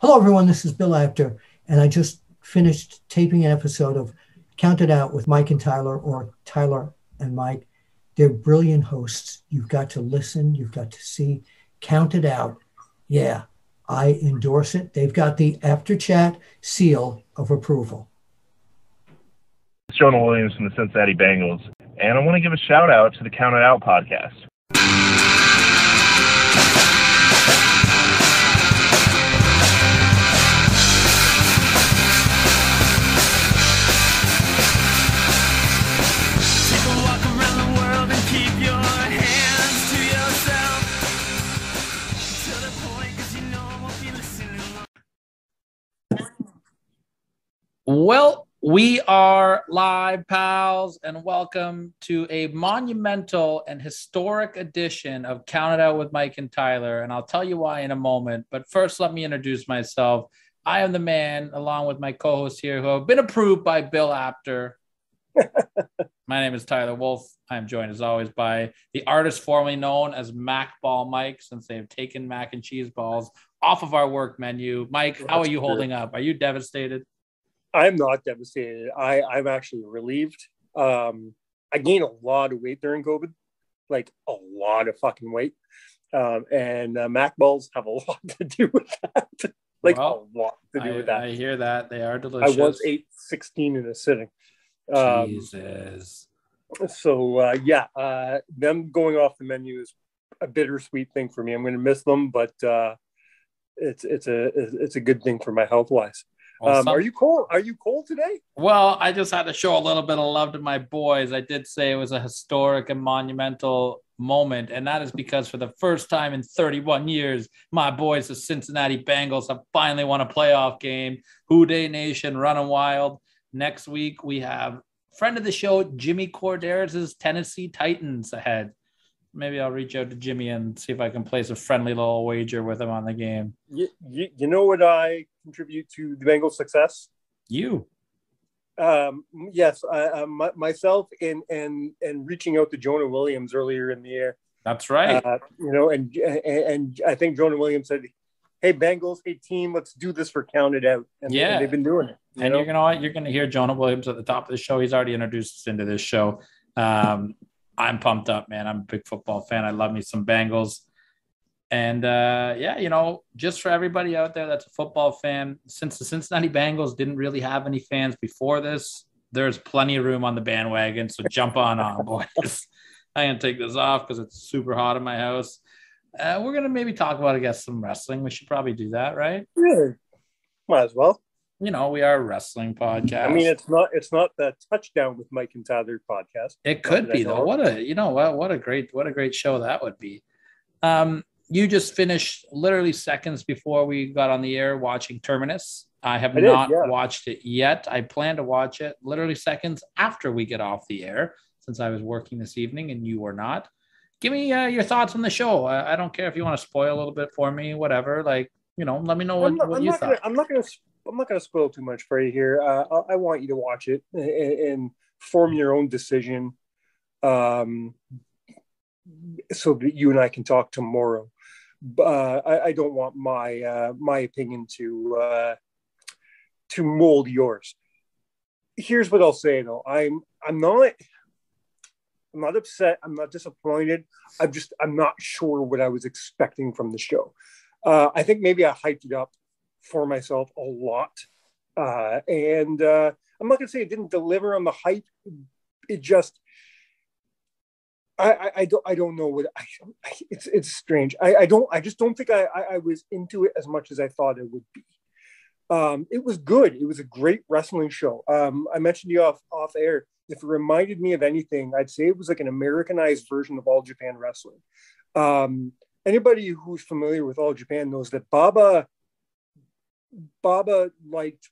Hello, everyone. This is Bill Apter, and I just finished taping an episode of Count It Out with Mike and Tyler, or Tyler and Mike. They're brilliant hosts. You've got to listen. You've got to see. Count It Out. Yeah, I endorse it. They've got the After Chat seal of approval. It's Jonah Williams from the Cincinnati Bengals, and I want to give a shout out to the Count It Out podcast. Well, we are live, pals, and welcome to a monumental and historic edition of Count It Out with Mike and Tyler, and I'll tell you why in a moment. But first, let me introduce myself. I am the man, along with my co-hosts here, who have been approved by Bill Apter. My name is Tyler Wolf. I am joined, as always, by the artist formerly known as Mac Ball Mike, since they have taken mac and cheese balls off of our work menu. Mike, how are you holding up? Are you devastated? I'm not devastated. I'm actually relieved. I gained a lot of weight during COVID, like a lot of fucking weight. And Mac balls have a lot to do with that. A lot to do with that. I hear that. They are delicious. I was 816 in a sitting. Jesus. So, them going off the menu is a bittersweet thing for me. I'm going to miss them, but it's a good thing for my health-wise. Are you cold? Are you cold today? Well, I just had to show a little bit of love to my boys. I did say it was a historic and monumental moment, and that is because for the first time in 31 years, my boys, the Cincinnati Bengals, have finally won a playoff game. Who Dey Nation running wild. Next week, we have friend of the show, Jimmy Corderas' Tennessee Titans ahead. Maybe I'll reach out to Jimmy and see if I can place a friendly little wager with him on the game. You know what I contribute to the Bengals' success? You. Yes, myself and reaching out to Jonah Williams earlier in the year. That's right. And I think Jonah Williams said, "Hey Bengals, hey team, let's do this for Count It Out." And they've been doing it. You know what? You're going to hear Jonah Williams at the top of the show. He's already introduced us into this show. I'm pumped up, man. I'm a big football fan. I love me some Bengals. And, just for everybody out there that's a football fan, since the Cincinnati Bengals didn't really have any fans before this, there's plenty of room on the bandwagon. So jump on, boys. I'm going to take this off because it's super hot in my house. We're going to maybe talk about, I guess, some wrestling. We should probably do that, right? Yeah, might as well. We are a wrestling podcast. I mean, it's not the Touchdown with Mike and Tyler podcast. It could be though. What a great show that would be. You just finished literally seconds before we got on the air watching Terminus. I have not watched it yet. I plan to watch it literally seconds after we get off the air, since I was working this evening and you were not. Give me your thoughts on the show. I don't care if you want to spoil a little bit for me, whatever. Let me know what you thought. I'm not going to spoil too much for you here. I want you to watch it and form your own decision, so that you and I can talk tomorrow. I don't want my opinion to mold yours. Here's what I'll say though. I'm not upset. I'm not disappointed. I'm not sure what I was expecting from the show. I think maybe I hyped it up for myself a lot. And I'm not going to say it didn't deliver on the hype. It just, I don't know what it's strange. I just don't think I was into it as much as I thought it would be. It was good. It was a great wrestling show. I mentioned you off air. If it reminded me of anything, I'd say it was like an Americanized version of All Japan Wrestling. Anybody who's familiar with All Japan knows that Baba liked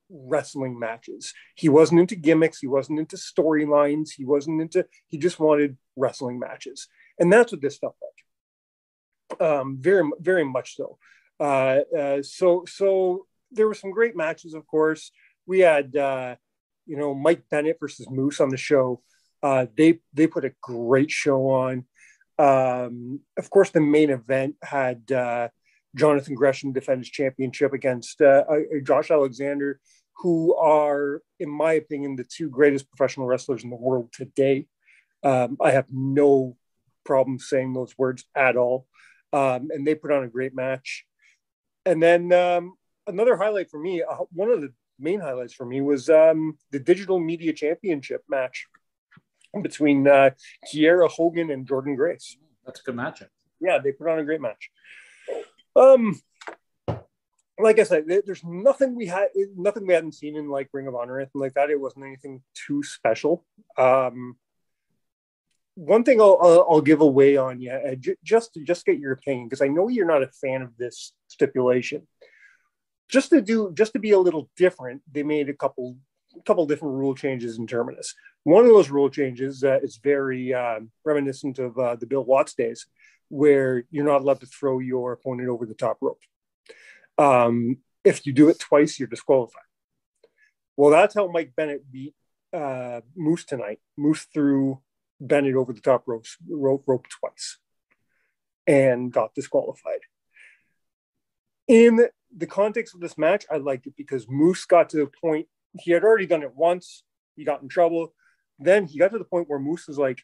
wrestling matches. He wasn't into gimmicks. He wasn't into storylines. He just wanted wrestling matches. And that's what this felt like. Very, very much so. So there were some great matches, of course. We had, Mike Bennett versus Moose on the show. They put a great show on. Of course, the main event had Jonathan Gresham defend his championship against Josh Alexander, who are, in my opinion, the two greatest professional wrestlers in the world today. I have no problem saying those words at all. And they put on a great match. And then another highlight for me, one of the main highlights for me was the Digital Media Championship match between Kiera Hogan and Jordan Grace. That's a good matchup. Yeah, they put on a great match. Like I said, there's nothing we hadn't seen in like Ring of Honor or anything like that. It wasn't anything too special. One thing I'll give away on you, just to get your opinion, because I know you're not a fan of this stipulation. Just to be a little different, they made a couple different rule changes in Terminus. One of those rule changes is very reminiscent of the Bill Watts days, where you're not allowed to throw your opponent over the top rope. If you do it twice, you're disqualified. Well, that's how Mike Bennett beat Moose tonight. Moose threw Bennett over the top rope twice and got disqualified. In the context of this match, I liked it because Moose got to the point, he had already done it once, he got in trouble. Then he got to the point where Moose was like,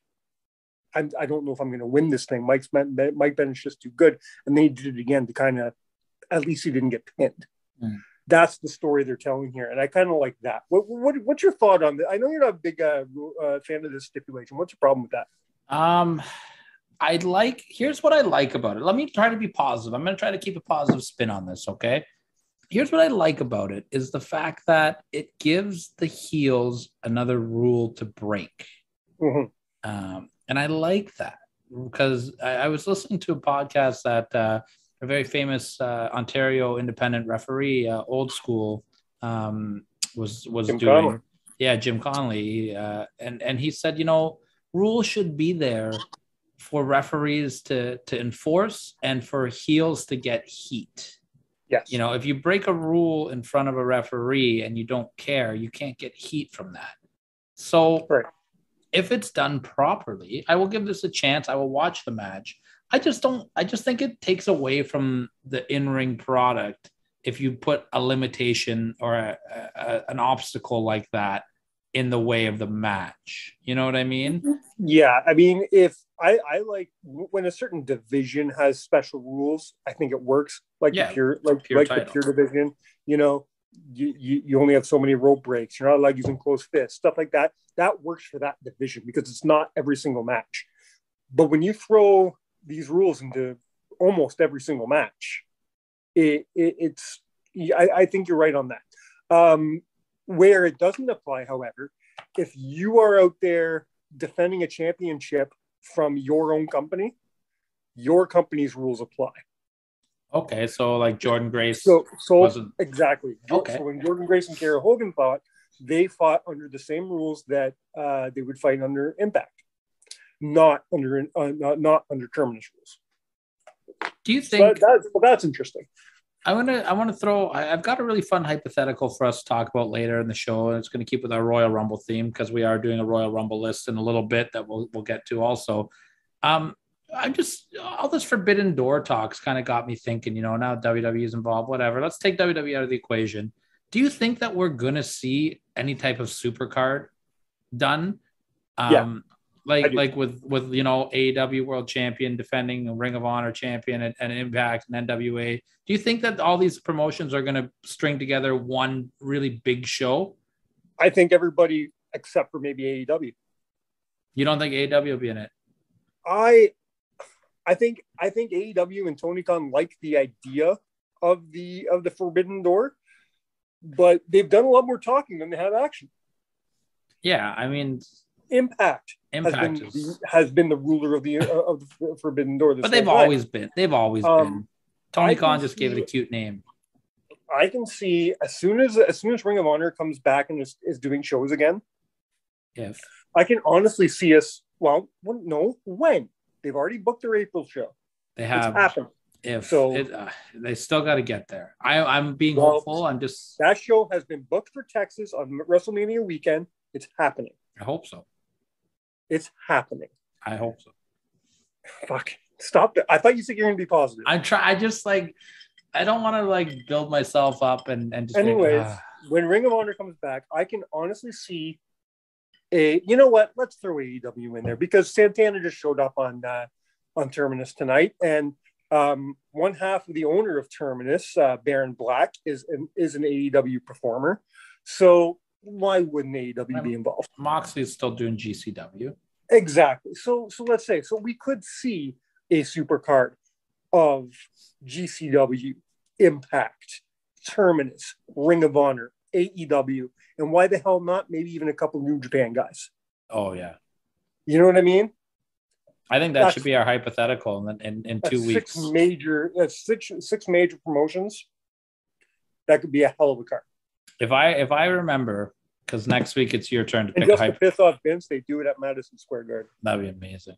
I don't know if I'm going to win this thing. Mike Bennett's just too good. And then he did it again to kind of, at least he didn't get pinned. Mm. That's the story they're telling here. And I kind of like that. What's your thought on that? I know you're not a big fan of this stipulation. What's your problem with that? Here's what I like about it. Let me try to be positive. I'm going to try to keep a positive spin on this. Okay. Here's what I like about it is the fact that it gives the heels another rule to break. Mm-hmm. And I like that because I was listening to a podcast that a very famous Ontario independent referee, old school, was Jim doing. Conley. Yeah, Jim Conley. And he said, rules should be there for referees to enforce and for heels to get heat. Yes. If you break a rule in front of a referee and you don't care, you can't get heat from that. So right. If it's done properly, I will give this a chance. I will watch the match. I just think it takes away from the in-ring product if you put a limitation or an obstacle like that in the way of the match. You know what I mean? Yeah. I mean, if I like when a certain division has special rules, I think it works. Like the pure division, you only have so many rope breaks. You're not allowed using closed fists, stuff like that. That works for that division because it's not every single match. But when you throw these rules into almost every single match, I think you're right on that. Where it doesn't apply, however, if you are out there defending a championship from your own company, your company's rules apply. Okay, so like Jordan Grace. So wasn't... exactly. Okay. So when Jordan Grace and Kiera Hogan fought, they fought under the same rules that they would fight under Impact, not under Terminus rules. Do you think that's interesting? I want to throw. I've got a really fun hypothetical for us to talk about later in the show, and it's going to keep with our Royal Rumble theme because we are doing a Royal Rumble list in a little bit that we'll get to also. All this Forbidden Door talks kind of got me thinking. Now WWE is involved. Whatever. Let's take WWE out of the equation. Do you think that we're going to see any type of supercard done? Like with AEW World Champion defending a Ring of Honor champion and Impact and NWA. Do you think that all these promotions are going to string together one really big show? I think everybody except for maybe AEW. You don't think AEW will be in it? I think AEW and Tony Khan like the idea of the Forbidden Door, but they've done a lot more talking than they have action. Yeah, I mean, Impact has been the ruler of the Forbidden Door. But they've always been. Tony Khan just gave it a cute name. I can see as soon as Ring of Honor comes back and is doing shows again. If I can honestly see us. Well, no, when they've already booked their April show. They have. It's happened. They still got to get there. I'm being hopeful. That show has been booked for Texas on WrestleMania weekend. It's happening. I hope so. It's happening. I hope so. Fuck. Stop it. I thought you said you're going to be positive. I just like, I don't want to like build myself up and just. Anyways, when Ring of Honor comes back, I can honestly see you know what? Let's throw AEW in there because Santana just showed up on Terminus tonight, and one half of the owner of Terminus, Baron Black, is an AEW performer. So why wouldn't AEW be involved? Moxley's still doing GCW. Exactly. So let's say we could see a super card of GCW, Impact, Terminus, Ring of Honor, AEW, and why the hell not? Maybe even a couple New Japan guys. Oh yeah, you know what I mean. I think that should be our hypothetical in 2 weeks. Six major promotions. That could be a hell of a card. If I remember, because next week it's your turn to pick a hype. To piss off Vince, they do it at Madison Square Garden. That'd be amazing.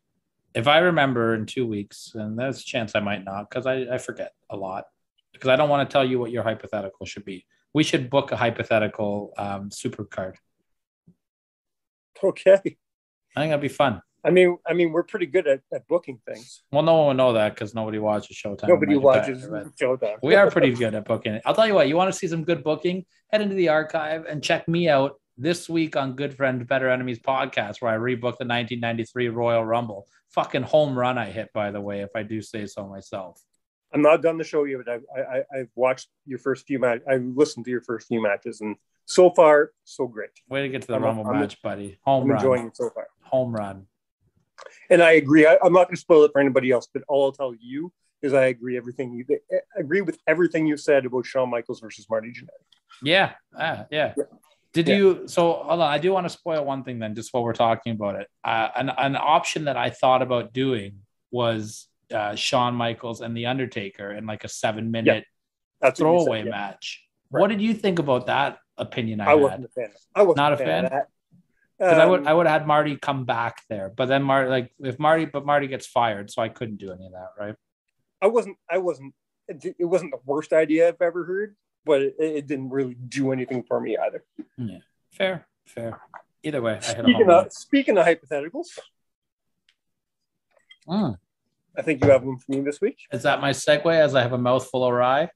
If I remember in 2 weeks, and there's a chance I might not, because I forget a lot, because I don't want to tell you what your hypothetical should be. We should book a hypothetical super card. Okay. I think that'd be fun. I mean, we're pretty good at booking things. Well, no one will know that because nobody watches Showtime. Nobody watches Showtime. We are pretty good at booking it. I'll tell you what, you want to see some good booking? Head into the archive and check me out this week on Good Friends, Better Enemies podcast, where I rebooked the 1993 Royal Rumble. Fucking home run I hit, by the way, if I do say so myself. I'm not done the show yet, but I've watched your first few matches. I've listened to your first few matches, and so far, so great. Way to get to the Rumble match, buddy. Home run. Enjoying it so far. Home run. And I agree. I'm not going to spoil it for anybody else, but all I'll tell you is I agree with everything you said about Shawn Michaels versus Marty Jannetty. Yeah. Did you? So hold on. I do want to spoil one thing then, just while we're talking about it. An option that I thought about doing was Shawn Michaels and the Undertaker in like a 7-minute throwaway match. Right. What did you think about that opinion? I wasn't a fan. I wasn't not a fan of that. Because I would have had Marty come back there, but then Marty gets fired, so I couldn't do any of that, right? It wasn't the worst idea I've ever heard, but it didn't really do anything for me either. Yeah, fair. Either way, speaking of hypotheticals, I think you have one for me this week. Is that my segue? As I have a mouthful of rye.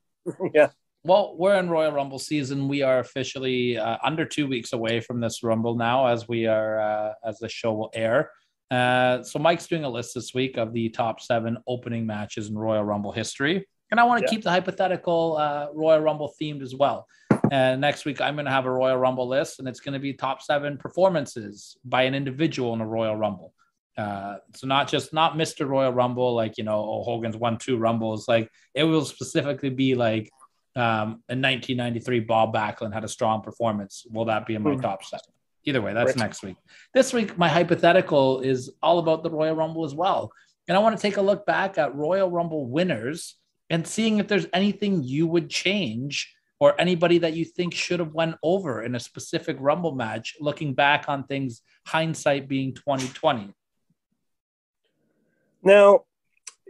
Yeah. Well, we're in Royal Rumble season. We are officially under 2 weeks away from this Rumble now, as we are as the show will air. So Mike's doing a list this week of the top 7 opening matches in Royal Rumble history, and I want to keep the hypothetical Royal Rumble themed as well. And next week I'm going to have a Royal Rumble list, and it's going to be top 7 performances by an individual in a Royal Rumble. So not Mr. Royal Rumble, like Hogan's won 2 Rumbles. Like it will specifically be like. In 1993, Bob Backlund had a strong performance. Will that be in my top 7? Either way, that's next week. This week, my hypothetical is all about the Royal Rumble as well. And I want to take a look back at Royal Rumble winners and seeing if there's anything you would change or anybody that you think should have went over in a specific Rumble match, looking back on things, hindsight being 2020. Now,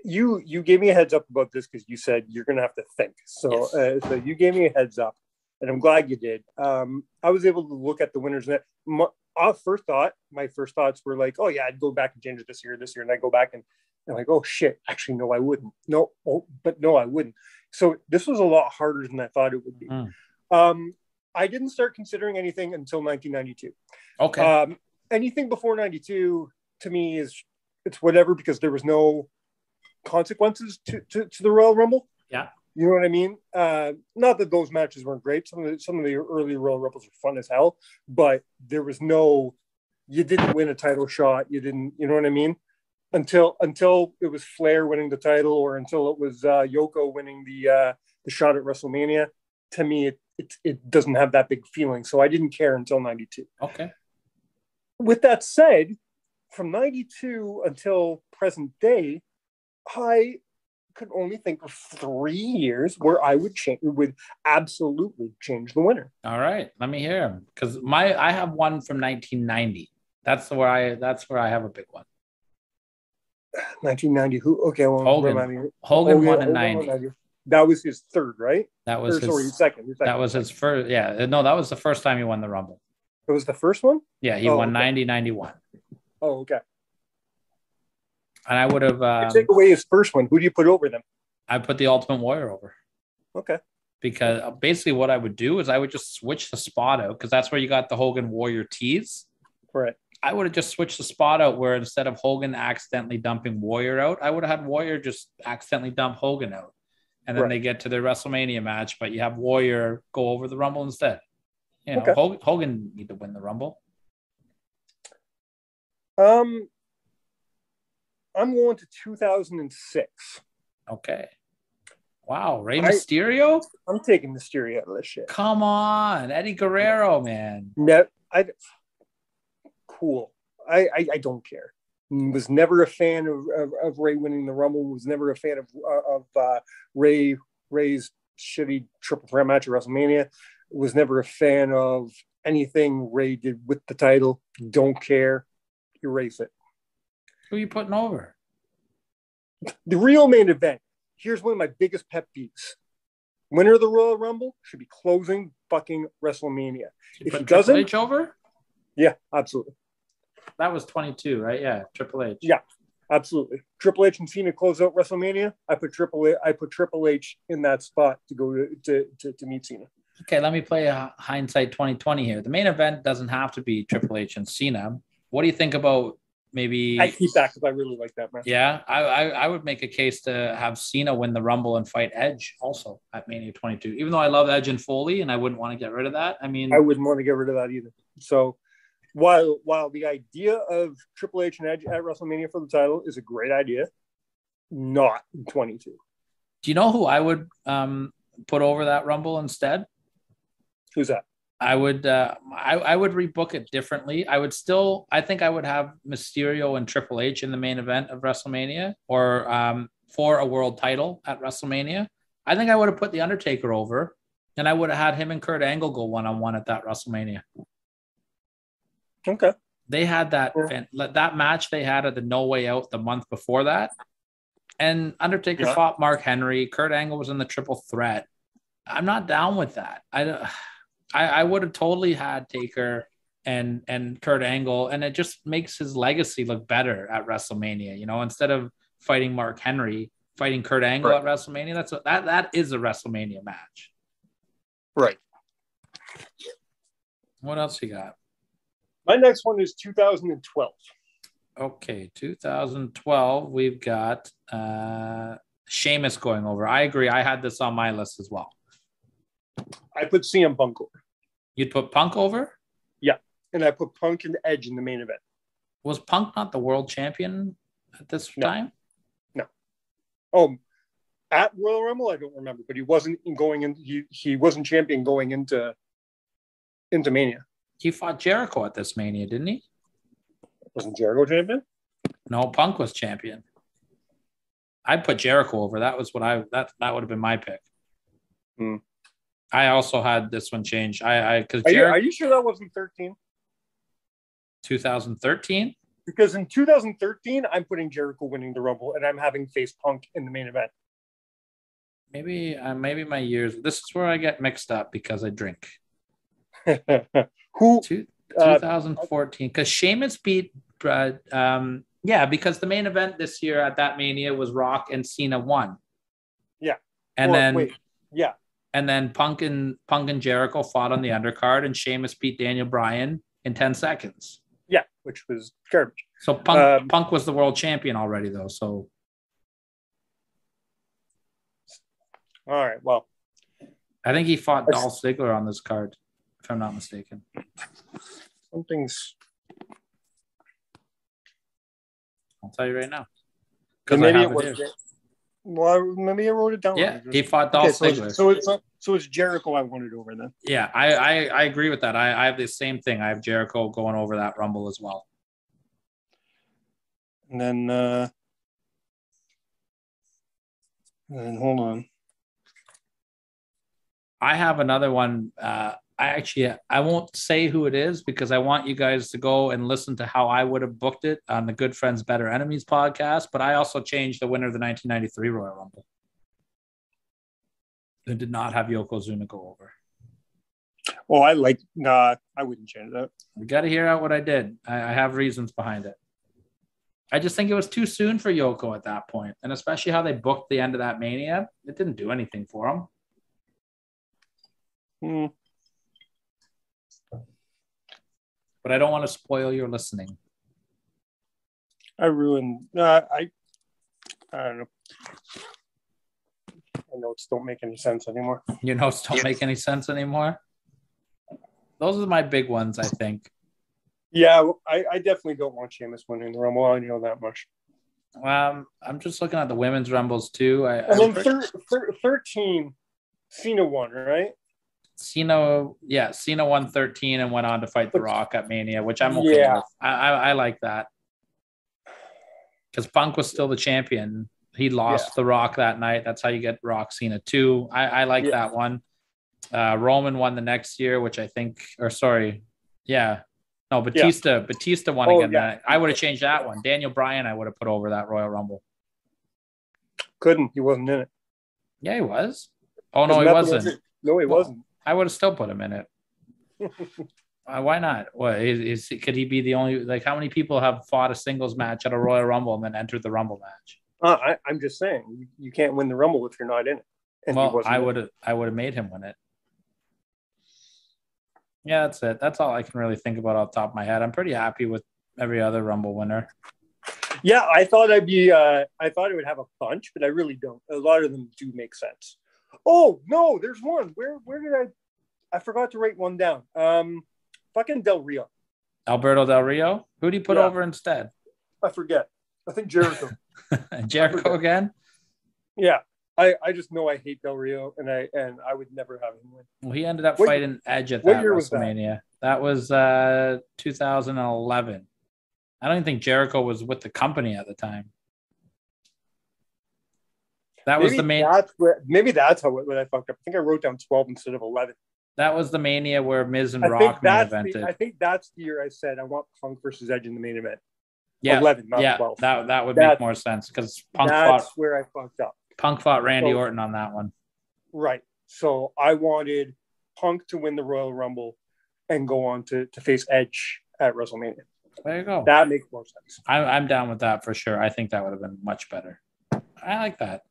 you gave me a heads up about this because you said you're going to have to think. So, so you gave me a heads up, and I'm glad you did. I was able to look at the winners. And my first thoughts were like, oh yeah, I'd go back and change it this year, and I go back and I'm like, oh shit, actually no, I wouldn't. No, I wouldn't. So this was a lot harder than I thought it would be. I didn't start considering anything until 1992. Okay. Anything before 92 to me it's whatever because there was no consequences to the Royal Rumble. Yeah. You know what I mean? Not that those matches weren't great. Some of the early Royal Rumbles were fun as hell, but there was you didn't win a title shot. You didn't, you know what I mean? Until it was Flair winning the title or until it was Yoko winning the shot at WrestleMania. To me, it doesn't have that big feeling. So I didn't care until 92. Okay. With that said, from 92 until present day, I could only think of 3 years where I would absolutely change the winner. All right, let me hear him because I have one from 1990. That's where I have a big one. 1990. Who? Okay, well, Hogan won in 90. That was his third, right? That was his second. That was his first. Yeah, no, that was the first time he won the Rumble. It was the first one. Yeah, he won 90, 91. Oh, okay. And I would have take away his first one. Who do you put over them? I put the Ultimate Warrior over. Okay. Because basically what I would do is I would just switch the spot out because that's where you got the Hogan Warrior tease. Right. I would have just switched the spot out where instead of Hogan accidentally dumping Warrior out, I would have had Warrior just accidentally dump Hogan out. And then they get to their WrestleMania match, but you have Warrior go over the Rumble instead. You know, Hogan need to win the Rumble. I'm going to 2006. Okay. Wow. Rey Mysterio? I'm taking Mysterio out of this shit. Come on. Eddie Guerrero, man. No, cool. I don't care. Was never a fan of Ray winning the Rumble. Was never a fan of Ray's shitty triple threat match at WrestleMania. Was never a fan of anything Ray did with the title. Don't care. Erase it. Who are you putting over? The real main event. Here's one of my biggest pet peeves. Winner of the Royal Rumble should be closing fucking WrestleMania. If he doesn't, Triple H over? Yeah, absolutely. That was 22, right? Yeah, Triple H. Yeah, absolutely. Triple H and Cena close out WrestleMania. I put Triple H in that spot to go to meet Cena. Okay, let me play a hindsight 2020 here. The main event doesn't have to be Triple H and Cena. What do you think about maybe? I keep that because I really like that match. Yeah, I would make a case to have Cena win the Rumble and fight Edge also at Mania 22. Even though I love Edge and Foley and I wouldn't want to get rid of that. I mean, I wouldn't want to get rid of that either. So while the idea of Triple H and Edge at WrestleMania for the title is a great idea, not 22. Do you know who I would put over that Rumble instead? Who's that? I would rebook it differently. I think I would have Mysterio and Triple H in the main event of WrestleMania or for a world title at WrestleMania. I think I would have put the Undertaker over and I would have had him and Kurt Angle go one-on-one at that WrestleMania. Okay. They had that match they had at the No Way Out the month before that. And Undertaker fought Mark Henry. Kurt Angle was in the triple threat. I'm not down with that. I would have totally had Taker and Kurt Angle, and it just makes his legacy look better at WrestleMania. You know, instead of fighting Mark Henry, fighting Kurt Angle at WrestleMania. That is a WrestleMania match. Right. What else you got? My next one is 2012. Okay, 2012. We've got Sheamus going over. I agree. I had this on my list as well. I put CM Punk over. You'd put Punk over? Yeah. And I put Punk and Edge in the main event. Was Punk not the world champion at this time? No. Oh, at Royal Rumble, I don't remember, but he wasn't going in. He wasn't champion going into Mania. He fought Jericho at this Mania, didn't he? Wasn't Jericho champion? No, Punk was champion. I'd put Jericho over. That was what that would have been my pick. Hmm. I also had this one changed. Are you sure that wasn't 13? 2013? Because in 2013, I'm putting Jericho winning the Rumble, and I'm having face Punk in the main event. Maybe my years. This is where I get mixed up because I drink. Who? 2014, because Sheamus beat. Because the main event this year at that Mania was Rock and Cena won. Yeah, and then Punk and Jericho fought on the undercard, and Sheamus beat Daniel Bryan in 10 seconds. Yeah, which was garbage. So Punk was the world champion already, though. So, all right. Well, I think he fought Dolph Ziggler on this card, if I'm not mistaken. Something's. I'll tell you right now. Maybe it was. Well, maybe I wrote it down. Yeah, he fought Dolph Ziggler. So it's Jericho I wanted over then. Yeah, I agree with that. I have the same thing. I have Jericho going over that Rumble as well. And then hold on. I have another one. I won't say who it is because I want you guys to go and listen to how I would have booked it on the Good Friends, Better Enemies podcast. But I also changed the winner of the 1993 Royal Rumble. It did not have Yokozuna go over. Well, I wouldn't change that. We got to hear out what I did. I have reasons behind it. I just think it was too soon for Yoko at that point, and especially how they booked the end of that Mania. It didn't do anything for him. But I don't want to spoil your listening. I ruined. I don't know. My notes don't make any sense anymore. Your notes don't make any sense anymore? Those are my big ones, I think. Yeah, I definitely don't want Sheamus winning the Rumble. I know that much. I'm just looking at the women's Rumbles too. And then 13, Cena won, right? Cena won 13 and went on to fight The Rock at Mania, which I'm okay with. I like that. Because Punk was still the champion. He lost The Rock that night. That's how you get Rock Cena 2. I like that one. Roman won the next year, which I think, Batista won again. Yeah. I would have changed that one. Daniel Bryan, I would have put over that Royal Rumble. Couldn't. He wasn't in it. Yeah, he was. Oh, no, he wasn't. No, he wasn't. I would have still put him in it. Why not? What could he be the only? Like, how many people have fought a singles match at a Royal Rumble and then entered the Rumble match? I'm just saying you can't win the Rumble if you're not in it. And I would have made him win it. Yeah, that's it. That's all I can really think about off the top of my head. I'm pretty happy with every other Rumble winner. Yeah, I thought it would have a bunch, but I really don't. A lot of them do make sense. Oh no, there's one. Where did I forgot to write one down. Fucking Del Rio. Alberto Del Rio? Who'd he put over instead? I forget. I think Jericho. Jericho again? Yeah. I just know I hate Del Rio, and I would never have him win. Well, he ended up fighting Edge at that WrestleMania. That was 2011. I don't even think Jericho was with the company at the time. That was the main. Maybe that's when I fucked up. I think I wrote down 12 instead of 11. That was the Mania where Miz and Rock main evented. I think that's the year I said I want Punk versus Edge in the main event. Yeah, 11, not 12. That would make more sense because that's where I fucked up. Punk fought Randy Orton on that one. Right. So I wanted Punk to win the Royal Rumble and go on to face Edge at WrestleMania. There you go. That makes more sense. I'm down with that for sure. I think that would have been much better. I like that.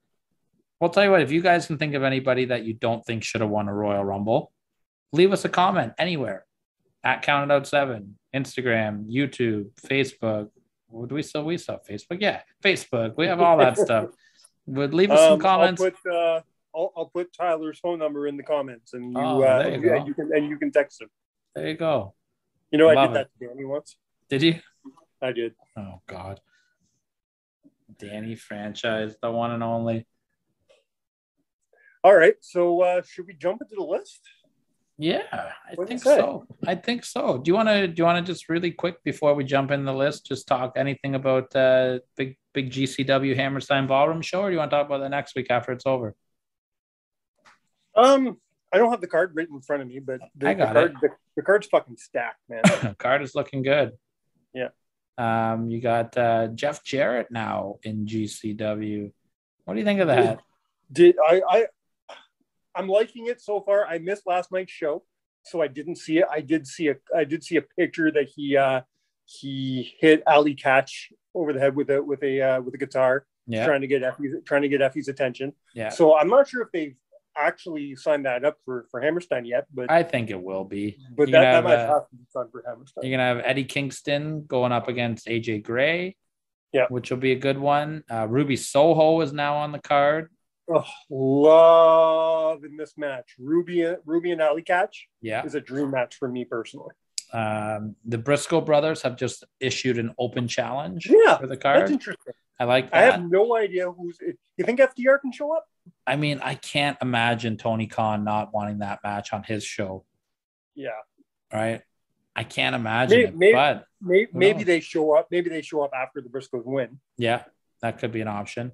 Well, I'll tell you what, if you guys can think of anybody that you don't think should have won a Royal Rumble, leave us a comment anywhere at CountItOut7, Instagram, YouTube, Facebook. Do we still Facebook? Yeah, Facebook. We have all that stuff. Would leave us some comments. I'll put Tyler's phone number in the comments, and you can text him. There you go. You know, I did that to Danny once. Did you? I did. Oh God, Danny franchise, the one and only. All right, so should we jump into the list? Yeah, I think so. Do you want to just really quick before we jump in the list, just talk anything about big GCW Hammerstein Ballroom show, or do you want to talk about that next week after it's over? I don't have the card written in front of me, but the card's fucking stacked, man. The card is looking good. Yeah. You got Jeff Jarrett now in GCW. What do you think of that? I'm liking it so far. I missed last night's show, so I didn't see it. I did see a picture that he hit Ali Catch over the head with a guitar, trying to get Effie's attention. Yeah. So I'm not sure if they've actually signed that up for Hammerstein yet, but I think it will be. But that might have to be signed for Hammerstein. You're gonna have Eddie Kingston going up against AJ Gray, which will be a good one. Ruby Soho is now on the card. Oh, love in this match. Ruby and Ali Catch is a dream match for me personally. The Briscoe brothers have just issued an open challenge for the card. That's interesting. I like that. I have no idea who's. You think FDR can show up? I mean, I can't imagine Tony Khan not wanting that match on his show. Yeah. Right. I can't imagine maybe they show up. Maybe they show up after the Briscoes win. Yeah, that could be an option.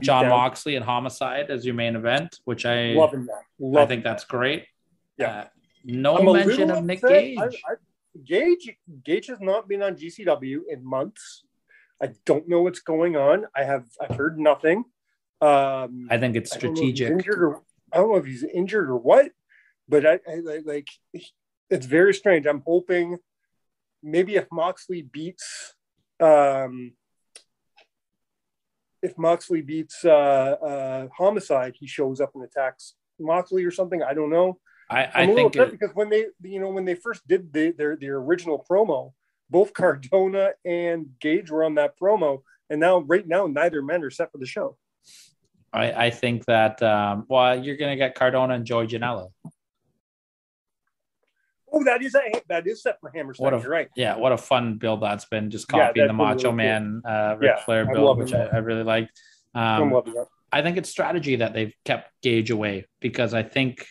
John Moxley and Homicide as your main event, which I think that's great. Yeah. No mention of Nick Gage. Gage has not been on GCW in months. I don't know what's going on. I've heard nothing. I think it's strategic. I don't know if he's injured or what, but I it's very strange. I'm hoping maybe if Moxley beats if Moxley beats Homicide, he shows up and attacks Moxley or something. I don't know. I'm a little upset because when they first did their original promo, both Cardona and Gage were on that promo, and right now neither men are set for the show. I think that you're going to get Cardona and Joey Janela. Oh, that is set for Hammerstein. You're right. Yeah, what a fun build that's been. Just copying the Macho really Man Ric Flair build, which I really liked. I'm loving that. I think it's strategy that they've kept Gage away because I think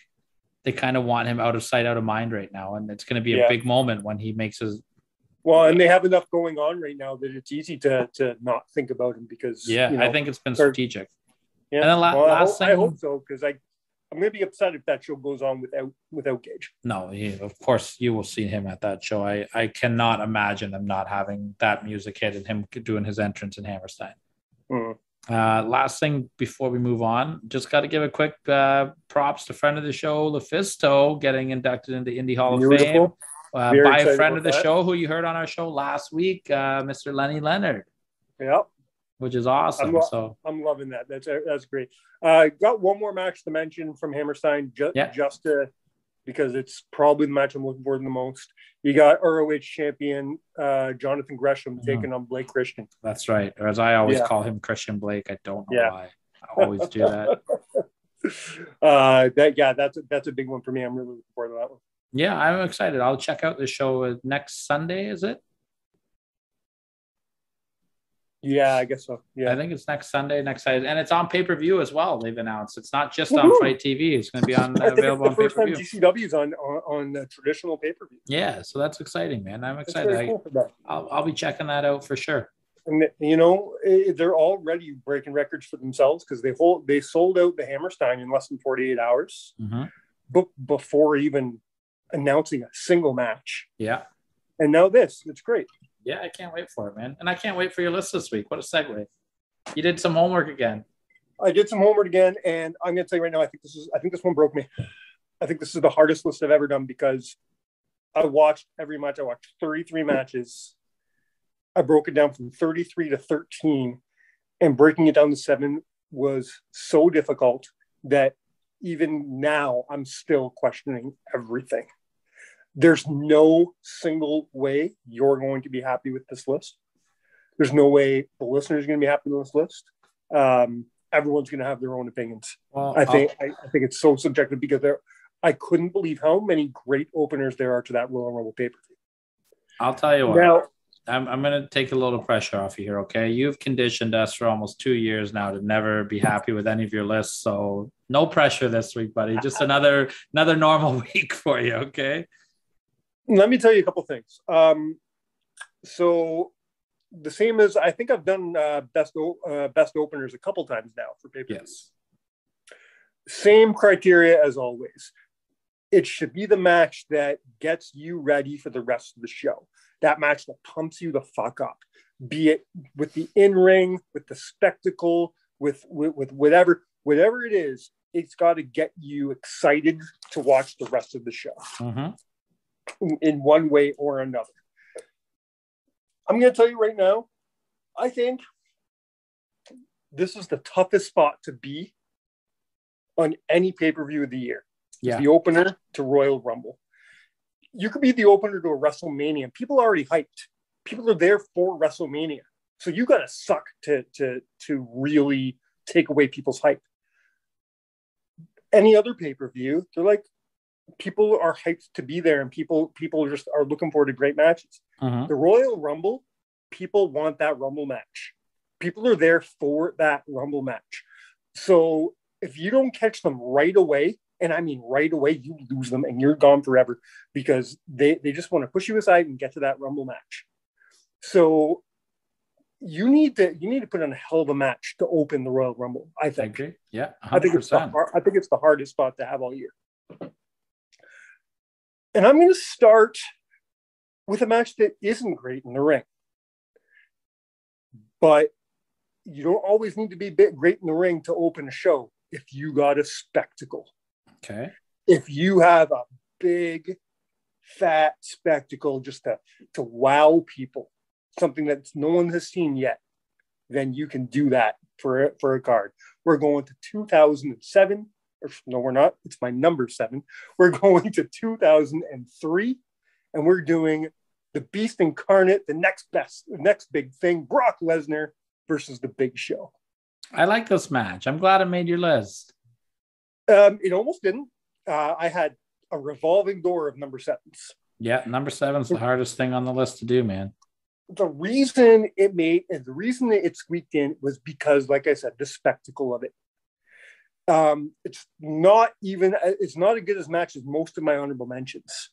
they kind of want him out of sight, out of mind right now, and it's going to be a big moment when he makes his. Well, and they have enough going on right now that it's easy to not think about him because I think it's been strategic. Yeah, and then I hope so because I'm going to be upset if that show goes on without Gage. No, of course you will see him at that show. I cannot imagine them not having that music hit and him doing his entrance in Hammerstein. Last thing before we move on, just got to give a quick props to friend of the show, LuFisto, getting inducted into Indie Hall of Fame by a friend of the show who you heard on our show last week, Mr. Lenny Leonard. Yep. Which is awesome. I'm loving that. That's great. Got one more match to mention from Hammerstein just because it's probably the match I'm looking forward to the most. You got ROH champion Jonathan Gresham taking on Blake Christian. That's right. Or as I always call him, Christian Blake. I don't know why. I always do that. That's a big one for me. I'm really looking forward to that one. Yeah, I'm excited. I'll check out the show next Sunday, is it? Yeah, I guess so. Yeah, I think it's next Sunday, and it's on pay-per-view as well. They've announced it's not just on Fight TV; it's going to be available on pay-per-view. GCW's on traditional pay-per-view. Yeah, so that's exciting, man. I'm excited. Cool for that. I'll be checking that out for sure. And they're already breaking records for themselves because they sold out the Hammerstein in less than 48 hours, but before even announcing a single match. Yeah, and now it's great. Yeah, I can't wait for it, man. And I can't wait for your list this week. What a segue. You did some homework again. I did some homework again, and I'm going to tell you right now, I think this one broke me. I think this is the hardest list I've ever done because I watched every match. I watched 33 matches. I broke it down from 33 to 13, and breaking it down to 7 was so difficult that even now I'm still questioning everything. There's no single way you're going to be happy with this list. There's no way the listeners are going to be happy with this list. Everyone's going to have their own opinions. Well, I think it's so subjective because I couldn't believe how many great openers there are to that Royal Rumble pay-per-view. I'll tell you what. Now, I'm going to take a little pressure off you here, okay? You've conditioned us for almost 2 years now to never be happy with any of your lists, so no pressure this week, buddy. Just another normal week for you, okay? Let me tell you a couple things. So the same as I think I've done best openers a couple times now for pay-per-view. Yes. Same criteria as always. It should be the match that gets you ready for the rest of the show. That match that pumps you the fuck up. Be it with the in-ring, with the spectacle, with whatever it is, it's got to get you excited to watch the rest of the show. In one way or another. I'm going to tell you right now, I think this is the toughest spot to be on any pay-per-view of the year. Yeah. The opener to Royal Rumble. You could be the opener to a WrestleMania. People are already hyped. People are there for WrestleMania. So you got to suck to really take away people's hype. Any other pay-per-view, they're like, people are hyped to be there and people just are looking forward to great matches. The Royal Rumble, people want that Rumble match. People are there for that Rumble match. So if you don't catch them right away, and I mean right away, you lose them and you're gone forever because they just want to push you aside and get to that Rumble match. So you need to put on a hell of a match to open the Royal Rumble, I think. Okay. Yeah, 100%. I think it's the hardest spot to have all year. And I'm going to start with a match that isn't great in the ring. But you don't always need to be great in the ring to open a show if you got a spectacle. Okay. If you have a big, fat spectacle just to wow people, something that no one has seen yet, then you can do that for a card. We're going to 2007. No, we're not. It's my number 7. We're going to 2003, and we're doing the Beast Incarnate, the next big thing, Brock Lesnar versus the Big Show. I like this match. I'm glad it made your list. It almost didn't. I had a revolving door of number 7s. Yeah, number 7's the hardest thing on the list to do, man. The reason it squeaked in was because, like I said, the spectacle of it. It's not as good as match as most of my honorable mentions,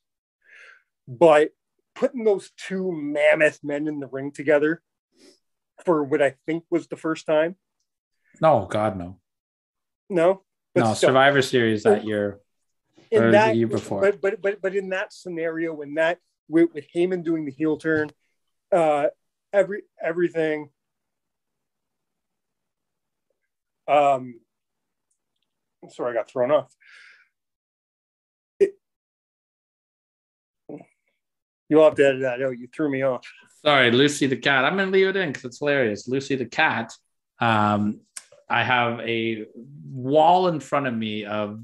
but putting those two mammoth men in the ring together for what I think was the first time. No, God, no. No, no. Still, Survivor Series that year, or the year before. But in that scenario, when that with Heyman doing the heel turn, everything. Sorry, I got thrown off. You'll have to edit that out. You threw me off. Sorry, Lucy the Cat. I'm going to leave it in because it's hilarious. Lucy the Cat. I have a wall in front of me of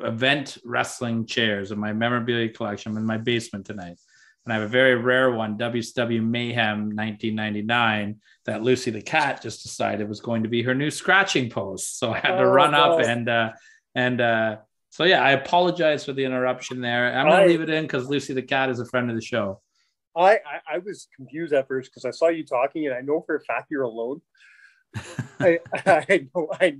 event wrestling chairs in my memorabilia collection. I'm in my basement tonight. And I have a very rare one, WCW Mayhem 1999, that Lucy the Cat just decided was going to be her new scratching post. So I had to run up and so yeah, I apologize for the interruption there. I'm going to leave it in because Lucy the Cat is a friend of the show. I was confused at first because I saw you talking and I know for a fact you're alone. I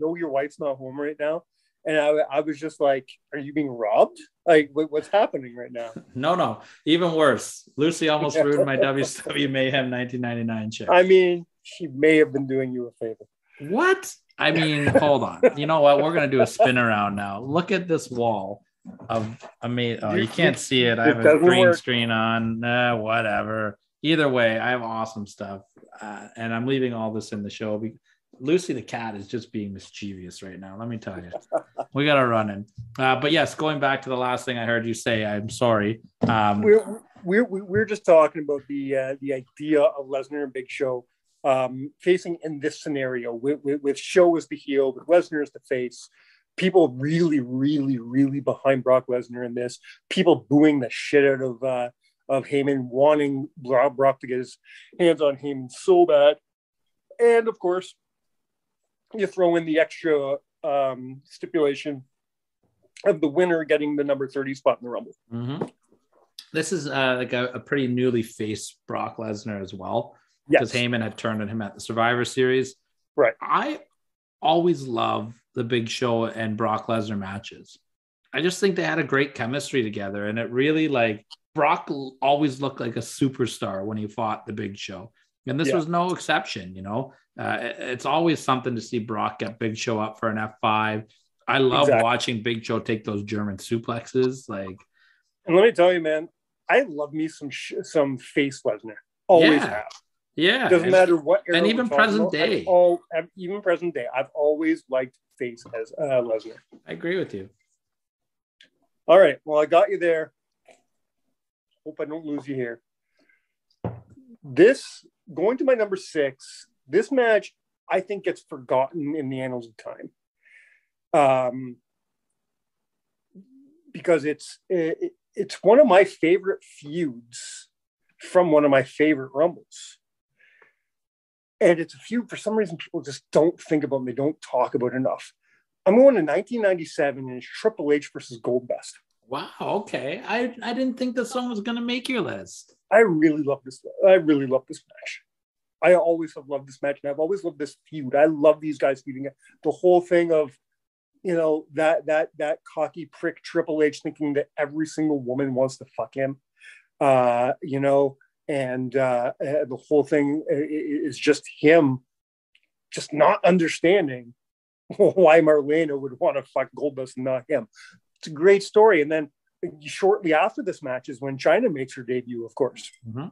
know your wife's not home right now. And I was just like, are you being robbed? Like, what's happening right now? No. Even worse. Lucy almost ruined my WCW Mayhem 1999 chair. I mean, she may have been doing you a favor. What? I mean, hold on. You know what? We're going to do a spin around now. Look at this wall of amazing. Oh, you can't see it. I have a green screen on. Whatever. Either way, I have awesome stuff. And I'm leaving all this in the show. Lucy the Cat is just being mischievous right now. Let me tell you, we got to run in. But yes, going back to the last thing I heard you say, I'm sorry. We're just talking about the idea of Lesnar and Big Show facing in this scenario with Show as the heel, with Lesnar as the face. People really, really, really behind Brock Lesnar in this. People booing the shit out of Heyman, wanting Brock to get his hands on Heyman so bad. And of course, you throw in the extra stipulation of the winner getting the number 30 spot in the Rumble. Mm-hmm. This is like a pretty newly faced Brock Lesnar as well. Because Heyman had turned on him at the Survivor Series. Right. I always love the Big Show and Brock Lesnar matches. I just think they had a great chemistry together. And it really, like, Brock always looked like a superstar when he fought the Big Show. And this was no exception, you know. It's always something to see Brock get Big Show up for an F5. I love watching Big Show take those German suplexes. Like, and let me tell you, man, I love me some face Lesnar. Always have. Yeah, doesn't matter what. And even present day, even present day, I've always liked face as Lesnar. I agree with you. All right, well, I got you there. Hope I don't lose you here. This going to my number 6. This match, I think, gets forgotten in the annals of time, because it's one of my favorite feuds from one of my favorite Rumbles. And it's a feud, for some reason, people just don't think about and they don't talk about enough. I'm going to 1997, and it's Triple H versus Goldust. Wow, okay. I didn't think this one was going to make your list. I really love this match. I always have loved this match, and I've always loved this feud. I love these guys feuding. The whole thing of, you know, that cocky prick Triple H thinking that every single woman wants to fuck him, you know. And the whole thing is just him just not understanding why Marlena would want to fuck Goldust and not him. It's a great story. And then shortly after this match is when Chyna makes her debut, of course. Mm-hmm.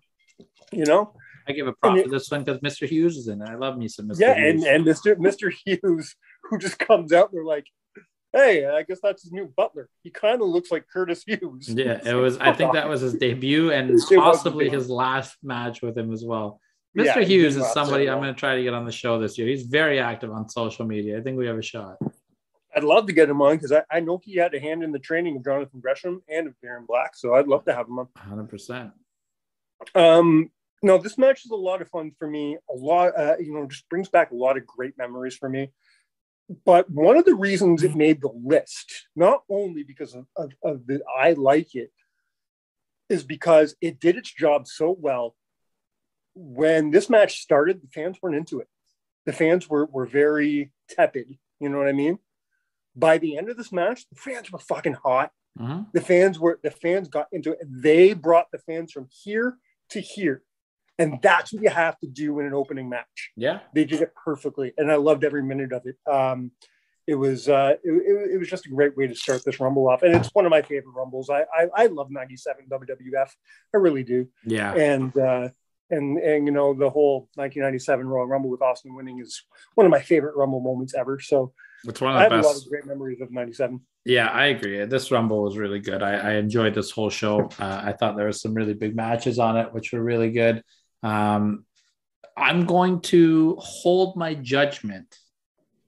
You know? I give a prop to this one because Mr. Hughes is in it. I love me some Mr. Hughes. And Mr. Hughes, who just comes out and they're like, hey, I guess that's his new butler. He kind of looks like Curtis Hughes. Yeah, it was. I think that was his debut and possibly his last match with him as well. Mr. Hughes is somebody I'm going to try to get on the show this year. He's very active on social media. I think we have a shot. I'd love to get him on because I know he had a hand in the training of Jonathan Gresham and of Baron Black, so I'd love to have him on. 100%. No, this match is a lot of fun for me. A lot, just brings back a lot of great memories for me. But one of the reasons it made the list, not only because of the I like it, is because it did its job so well. When this match started, the fans weren't into it. The fans were very tepid. You know what I mean? By the end of this match, the fans were fucking hot. Uh-huh. The fans got into it. They brought the fans from here to here. And that's what you have to do in an opening match. Yeah. They did it perfectly. And I loved every minute of it. It was just a great way to start this Rumble off. And it's one of my favorite Rumbles. I love 97 WWF. I really do. Yeah. And the whole 1997 Royal Rumble with Austin winning is one of my favorite Rumble moments ever. So it's one of the I have best. a lot of great memories of 97. Yeah, I agree. This Rumble was really good. I enjoyed this whole show. I thought there was some really big matches on it, which were really good. I'm going to hold my judgment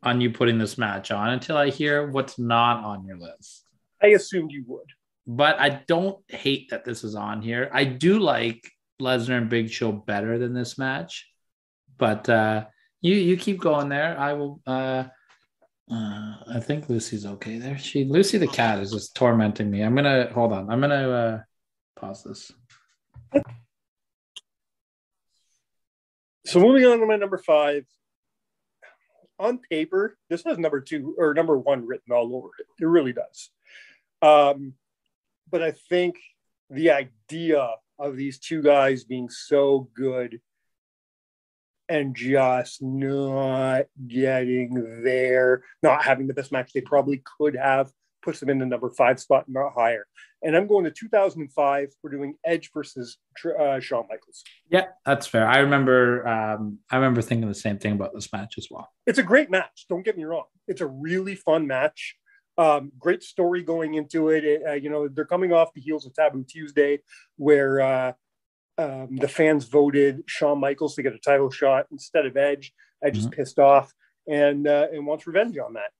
on you putting this match on until I hear what's not on your list. I assumed you would. But I don't hate that this is on here. I do like Lesnar and Big Show better than this match. But you keep going there. I will I think Lucy's okay there. Lucy the cat is just tormenting me. I'm gonna pause this. So moving on to my number 5. On paper, this has number 2 or number 1 written all over it. It really does. But I think the idea of these two guys being so good and just not getting there, not having the best match they probably could have, puts them in the number 5 spot, not higher. And I'm going to 2005. We're doing Edge versus Shawn Michaels. Yeah, that's fair. I remember thinking the same thing about this match as well. It's a great match. Don't get me wrong. It's a really fun match. Great story going into it. They're coming off the heels of Taboo Tuesday, where the fans voted Shawn Michaels to get a title shot instead of Edge. Edge is pissed off and wants revenge on that.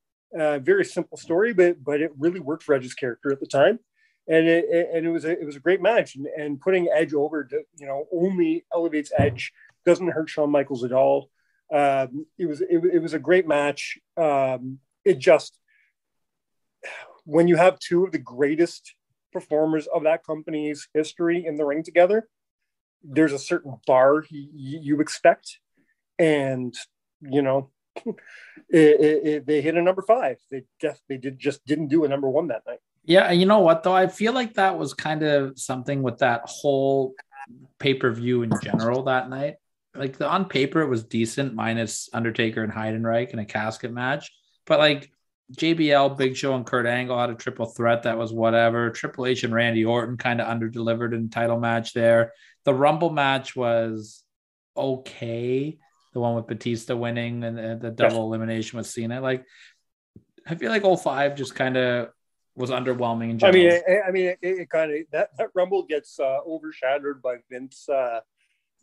Very simple story, but it really worked for Edge's character at the time. And it was a great match, and putting Edge over to, only elevates Edge, doesn't hurt Shawn Michaels at all. It was a great match. It just, when you have two of the greatest performers of that company's history in the ring together, there's a certain bar you expect, and they hit a number 5. They just didn't do a number 1 that night. Yeah, and you know what, though? I feel like that was kind of something with that whole pay-per-view in general that night. Like, on paper, it was decent, minus Undertaker and Heidenreich in a casket match. But, like, JBL, Big Show, and Kurt Angle had a triple threat that was whatever. Triple H and Randy Orton kind of underdelivered in the title match there. The Rumble match was okay. The one with Batista winning and the double elimination with Cena. Like, I feel like 05 just kind of was underwhelming in general. I mean, it kind of that Rumble gets overshadowed by Vince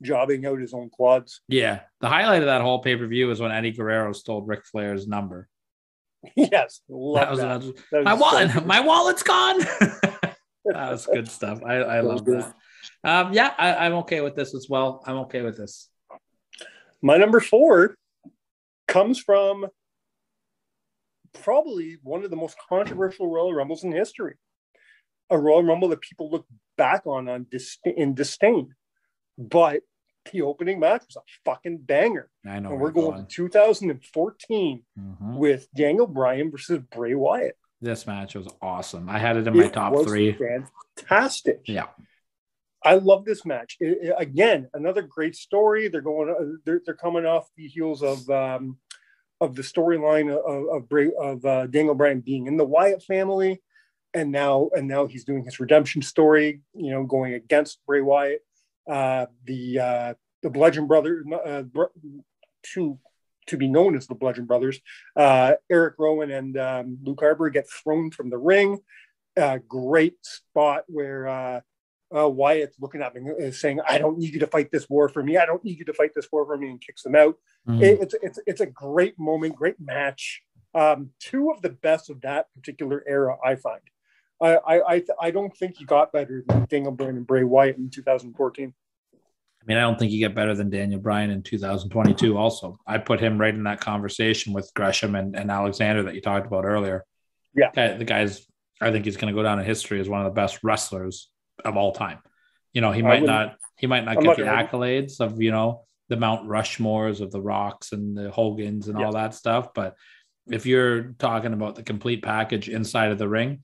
jobbing out his own quads. Yeah, the highlight of that whole pay-per-view was when Eddie Guerrero stole Ric Flair's number. Yes, my wallet's gone. That was good stuff. I love that. I'm okay with this as well. I'm okay with this. My number 4 comes from probably one of the most controversial Royal Rumbles in history. A Royal Rumble that people look back on in disdain. But the opening match was a fucking banger. I know. And we're going to 2014 with Daniel Bryan versus Bray Wyatt. This match was awesome. I had it in my top 3. Fantastic. Yeah. I love this match. Again, another great story. They're coming off the heels of the storyline of Daniel Bryan being in the Wyatt family, and now he's doing his redemption story. Going against Bray Wyatt. The Bludgeon Brothers, to be known as the Bludgeon Brothers, Eric Rowan and Luke Harper get thrown from the ring. Great spot where Wyatt looking at me and saying, "I don't need you to fight this war for me. I don't need you to fight this war for me," and kicks him out. It's a great moment, great match. Two of the best of that particular era, I find. I don't think you got better than Daniel Bryan and Bray Wyatt in 2014. I mean, I don't think you get better than Daniel Bryan in 2022 also. I put him right in that conversation with Gresham and Alexander that you talked about earlier. Yeah. The guy's, I think he's going to go down in history as one of the best wrestlers of all time. He might not get the accolades of, the Mount Rushmores of the Rocks and the Hogans and all that stuff. But if you're talking about the complete package inside of the ring,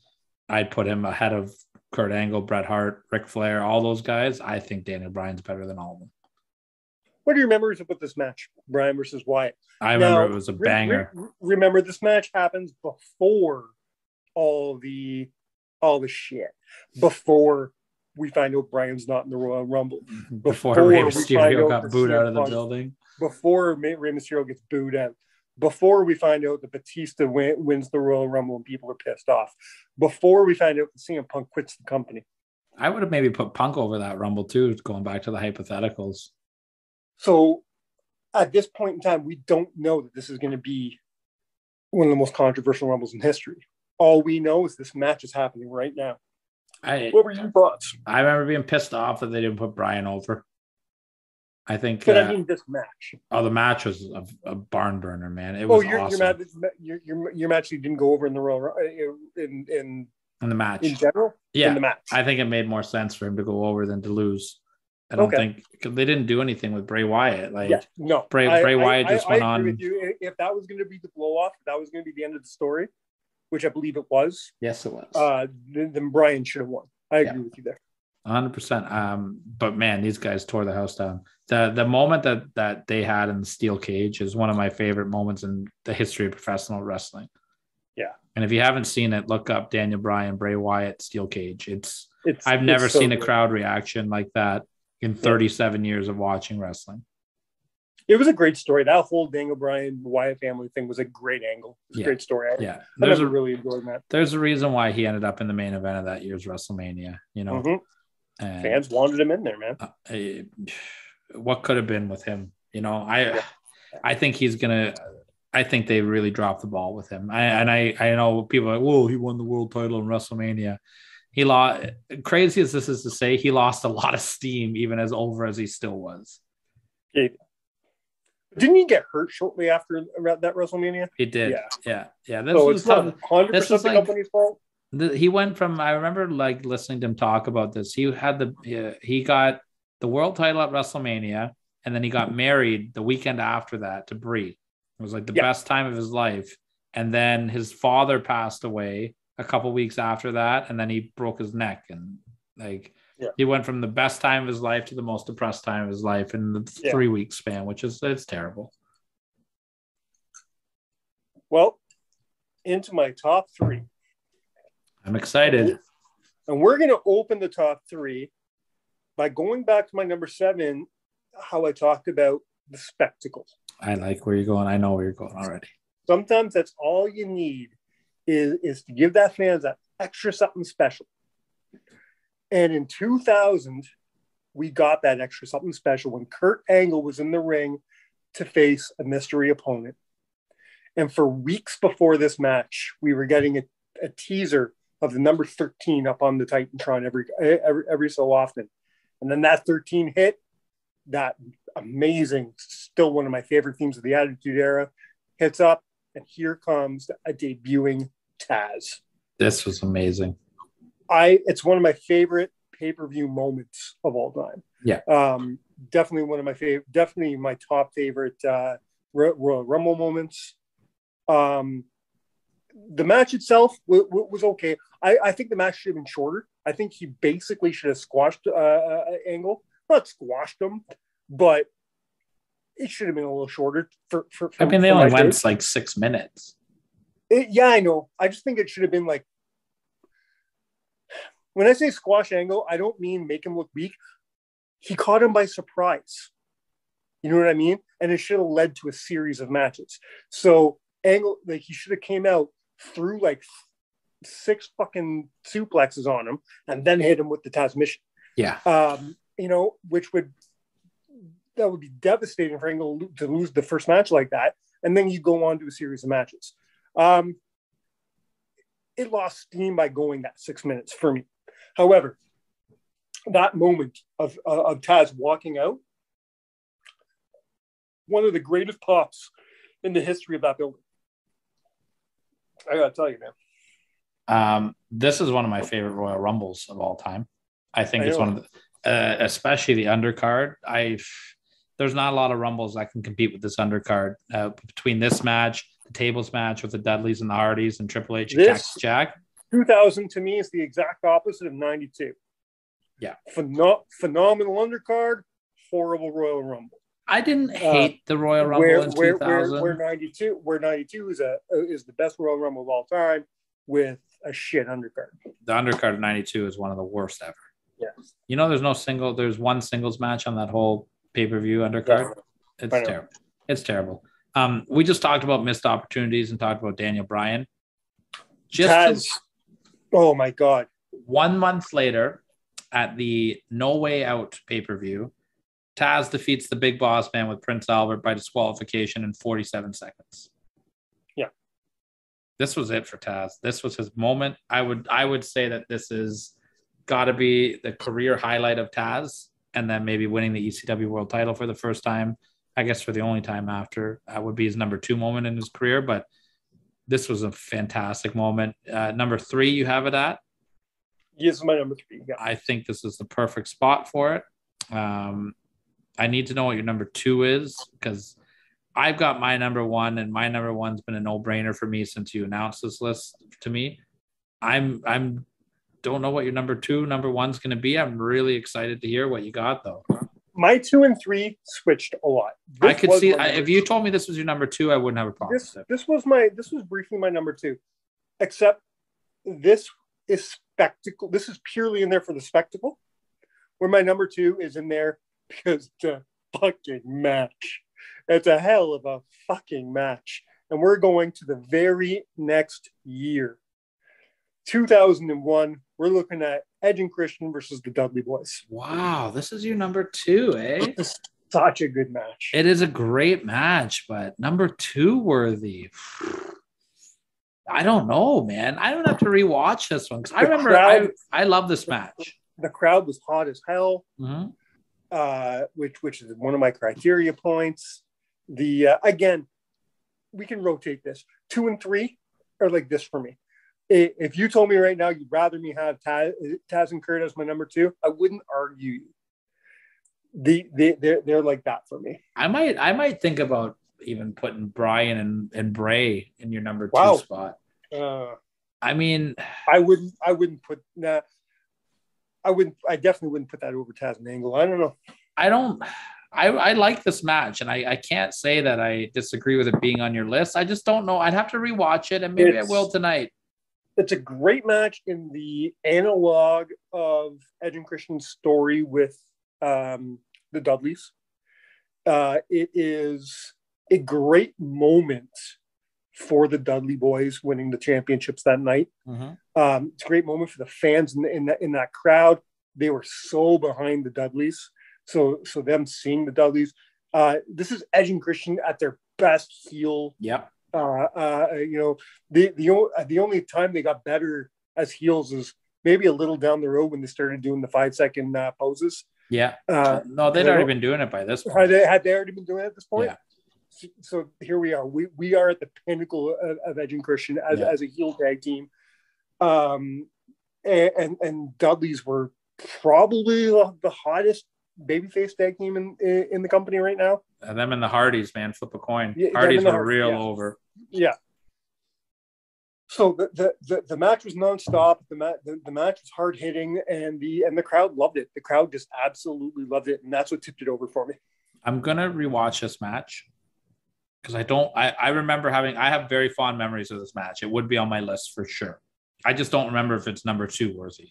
I'd put him ahead of Kurt Angle, Bret Hart, Ric Flair, all those guys. I think Daniel Bryan's better than all of them. What are your memories about this match, Bryan versus Wyatt? I remember it was a banger. Remember, this match happens before all the shit. Before we find out Bryan's not in the Royal Rumble. Before Rey Mysterio got booed out of the building. Before Rey Mysterio gets booed out. Before we find out that Batista wins the Royal Rumble and people are pissed off. Before we find out that CM Punk quits the company. I would have maybe put Punk over that Rumble too, going back to the hypotheticals. So at this point in time, we don't know that this is going to be one of the most controversial Rumbles in history. All we know is this match is happening right now. What were your thoughts? I remember being pissed off that they didn't put Bryan over. I think, but I mean, this match. Oh, the match was a barn burner, man. It was awesome. Your match didn't go over in the Royal in the match in general. Yeah, in the match. I think it made more sense for him to go over than to lose. I don't think they didn't do anything with Bray Wyatt. Bray Wyatt just went on. With you. If that was going to be the blow off, that was going to be the end of the story, which I believe it was. Yes, it was. Then Bryan should have won. I agree with you there. 100%. But man, these guys tore the house down. The moment that they had in the steel cage is one of my favorite moments in the history of professional wrestling. Yeah. And if you haven't seen it, look up Daniel Bryan, Bray Wyatt, steel cage. I've never seen a crowd reaction like that in 37 years of watching wrestling. It was a great story. That whole Daniel Bryan Wyatt family thing was a great angle. It was a great story. I really enjoyed that. There's a reason why he ended up in the main event of that year's WrestleMania. And fans wanted him in there, man. What could have been with him? I think he's gonna. I think they really dropped the ball with him. I know people are like, whoa, he won the world title in WrestleMania. He lost. Crazy as this is to say, he lost a lot of steam, even as over as he still was. Yeah. Didn't he get hurt shortly after that WrestleMania? He did. Yeah. This was not 100% the company's fault. He went from. I remember listening to him talk about this. He got the world title at WrestleMania, and then he got married the weekend after that to Brie. It was like the best time of his life. And then his father passed away a couple weeks after that, and then he broke his neck. And he went from the best time of his life to the most depressed time of his life in the 3-week span, it's terrible. Well, into my top 3. I'm excited. And we're going to open the top 3 by going back to my number 7, how I talked about the spectacle. I like where you're going. I know where you're going already. Sometimes that's all you need is to give that fans that extra something special. And in 2000, we got that extra something special when Kurt Angle was in the ring to face a mystery opponent. And for weeks before this match, we were getting a teaser of the number 13 up on the Titantron every so often. And then that 13 hit, that amazing, still one of my favorite themes of the Attitude Era, hits up, and here comes a debuting Taz. This was amazing. It's one of my favorite pay-per-view moments of all time. Yeah. Definitely one of my favorite, definitely my top favorite Royal Rumble moments. The match itself was okay. I think the match should have been shorter. I think he basically should have squashed Angle. Not squashed him, but it should have been a little shorter. They only went like 6 minutes. I know. I just think it should have been like, when I say squash Angle, I don't mean make him look weak. He caught him by surprise. You know what I mean? And it should have led to a series of matches. So Angle, he should have came out, threw 6 fucking suplexes on him, and then hit him with the Taz mission. Yeah. That would be devastating for Angle to lose the first match like that. And then you go on to a series of matches. It lost steam by going that 6 minutes for me. However, that moment of Taz walking out, one of the greatest pops in the history of that building. I gotta tell you, man. This is one of my favorite Royal Rumbles of all time. I think it's one of the, especially the undercard. There's not a lot of Rumbles that can compete with this undercard. Between this match, the tables match with the Dudleys and the Hardys and Triple H and Cactus Jack. 2000 to me is the exact opposite of 92. Yeah. Phenomenal undercard, horrible Royal Rumble. I didn't hate the Royal Rumble in 2000. Where 92 is the best Royal Rumble of all time with a shit undercard. The undercard of 92 is one of the worst ever. Yes. There's one singles match on that whole pay-per-view undercard. It's terrible. It's terrible. We just talked about missed opportunities and talked about Daniel Bryan. Oh my God. 1 month later at the No Way Out pay-per-view, Taz defeats the Big Boss Man with Prince Albert by disqualification in 47 seconds. Yeah. This was it for Taz. This was his moment. I would say that this is got to be the career highlight of Taz, and then maybe winning the ECW World Title for the first time, I guess for the only time after, would be his number 2 moment in his career. But this was a fantastic moment. Number 3, you have it at? Yes, my number 3. Yeah. I think this is the perfect spot for it. I need to know what your number 2 is, because I've got my number 1, and my number 1's been a no-brainer for me since you announced this list to me. I'm don't know what your number 1's going to be. I'm really excited to hear what you got, though. My 2 and 3 switched a lot. I could see if you told me this was your number 2, I wouldn't have a problem. This was briefly my number 2, except this is spectacle. This is purely in there for the spectacle, where my number 2 is in there because the fucking match. It's a hell of a fucking match, and we're going to the very next year, 2001. We're looking at Edge and Christian versus the Dudley Boys. Wow, this is your number 2, eh? It's such a good match. It is a great match, but number 2 worthy. I don't know, man. I don't have to rewatch this one, because I remember I love this match. The crowd was hot as hell, which is one of my criteria points. Again, we can rotate this. 2 and 3 are like this for me. If you told me right now you'd rather me have Taz and Kurt as my number 2, I wouldn't argue you. They're like that for me. I might think about even putting Bryan and Bray in your number 2 spot. I mean, I wouldn't put that. I definitely wouldn't put that over Taz and Angle. I don't know. I like this match, and I can't say that I disagree with it being on your list. I just don't know. I'd have to rewatch it, and maybe I will tonight. It's a great match in the analog of Edge and Christian's story with the Dudleys. It is a great moment for the Dudley Boys winning the championships that night. It's a great moment for the fans in that crowd. They were so behind the Dudleys. So them seeing the Dudleys. This is Edge and Christian at their best heel. Yep. The only time they got better as heels is maybe a little down the road when they started doing the 5-second poses. Yeah. No, they'd already been doing it by this point. Had they already been doing it at this point? Yeah. So here we are. We are at the pinnacle of Edge and Christian as a heel tag team. And Dudleys were probably the hottest babyface tag team in the company right now. And them and the Hardys, man, flip a coin. Yeah, Hardys were real over. Yeah. So the match was nonstop. The match was hard hitting, and the crowd loved it. The crowd just absolutely loved it, and that's what tipped it over for me. I'm gonna rewatch this match because I remember I have very fond memories of this match. It would be on my list for sure. I just don't remember if it's number 2 worthy.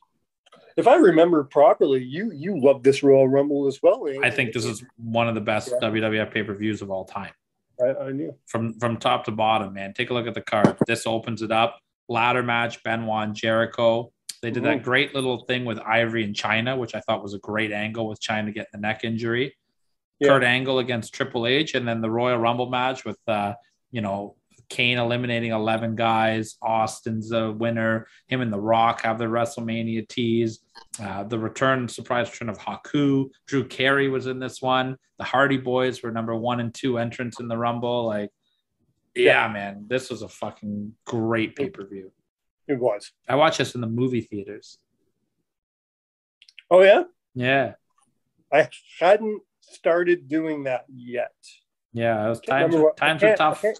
If I remember properly, you love this Royal Rumble as well. I think this is one of the best WWF pay-per-views of all time. I knew. From top to bottom, man. Take a look at the card. This opens it up. Ladder match, Benoit and Jericho. They did that great little thing with Ivory and China, which I thought was a great angle with China getting the neck injury. Yeah. Kurt Angle against Triple H, and then the Royal Rumble match with, Kane eliminating 11 guys. Austin's the winner. Him and The Rock have the WrestleMania tease. The surprise return of Haku. Drew Carey was in this one. The Hardy Boys were number 1 and 2 entrants in the Rumble. Like, yeah, man, this was a fucking great pay-per-view. It was. I watched this in the movie theaters. Oh, yeah? Yeah. I hadn't started doing that yet. Yeah, it was times were tough. I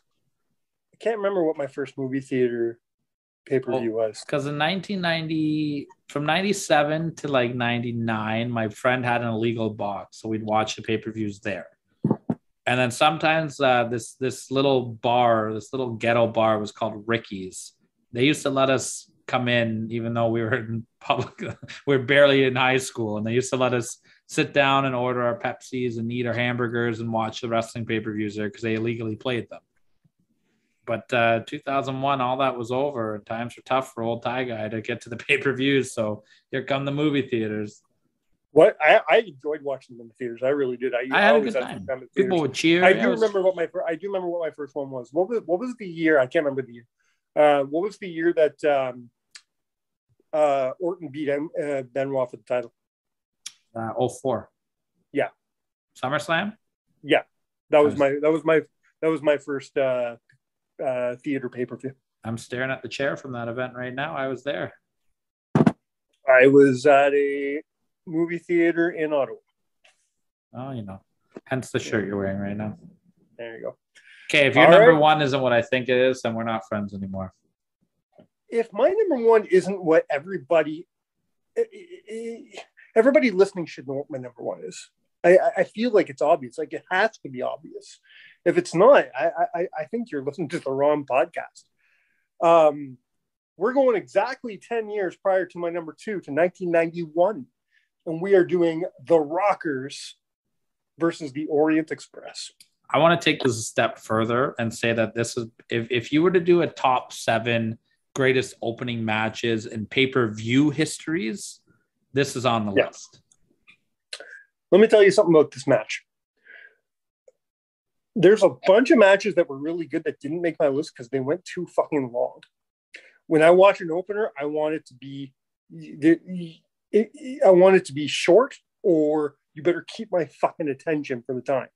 can't remember what my first movie theater pay-per-view was. Because in 1990, from 97 to like 99, my friend had an illegal box. So we'd watch the pay-per-views there. And then sometimes this little ghetto bar was called Ricky's. They used to let us come in, even though we were in public. We were barely in high school. And they used to let us sit down and order our Pepsis and eat our hamburgers and watch the wrestling pay-per-views there because they illegally played them. But 2001, all that was over. And times were tough for old Thai guy to get to the pay-per-views. So here come the movie theaters. What I enjoyed watching them in the theaters. I really did. I had a good time. People would cheer. I do remember what my first one was. What was the year? I can't remember the year. What was the year that Orton beat Benoit for the title? 04. Yeah. SummerSlam. Yeah, that was my first theater pay-per-view. I'm staring at the chair from that event right now. I was there. I was at a movie theater in Ottawa. Oh, hence the shirt you're wearing right now. There you go. Okay, if your number one isn't what I think it is, then we're not friends anymore. If my number one isn't what everybody listening should know what my number one is. I feel like it's obvious. Like it has to be obvious. If it's not, I think you're listening to the wrong podcast. We're going exactly 10 years prior to my number two, to 1991. And we are doing The Rockers versus the Orient Express. I want to take this a step further and say that this is, if you were to do a top 7 greatest opening matches in pay-per-view histories, this is on the list. Let me tell you something about this match. There's a bunch of matches that were really good that didn't make my list because they went too fucking long. When I watch an opener, I want it to be short, or you better keep my fucking attention for the time.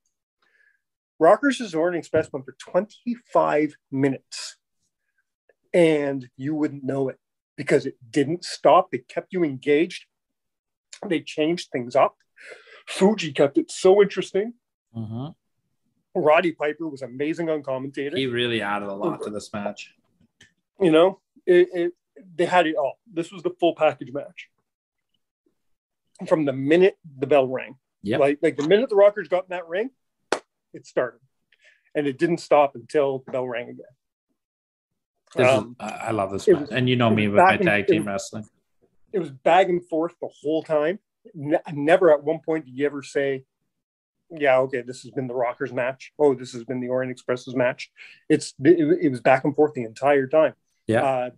Rockers versus Orient Express went for 25 minutes, and you wouldn't know it because it didn't stop. It kept you engaged. They changed things up. Fuji kept it so interesting. Mm-hmm. Roddy Piper was amazing on commentator. He really added a lot to this match. They had it all. This was the full package match. From the minute the bell rang. Yeah. Like the minute the Rockers got in that ring, it started. And it didn't stop until the bell rang again. I love this match. And you know me with my tag team wrestling. It was back and forth the whole time. Never at one point did you ever say, yeah, okay, this has been the Rockers match. Oh, this has been the Orient Express's match. It was back and forth the entire time. Yeah.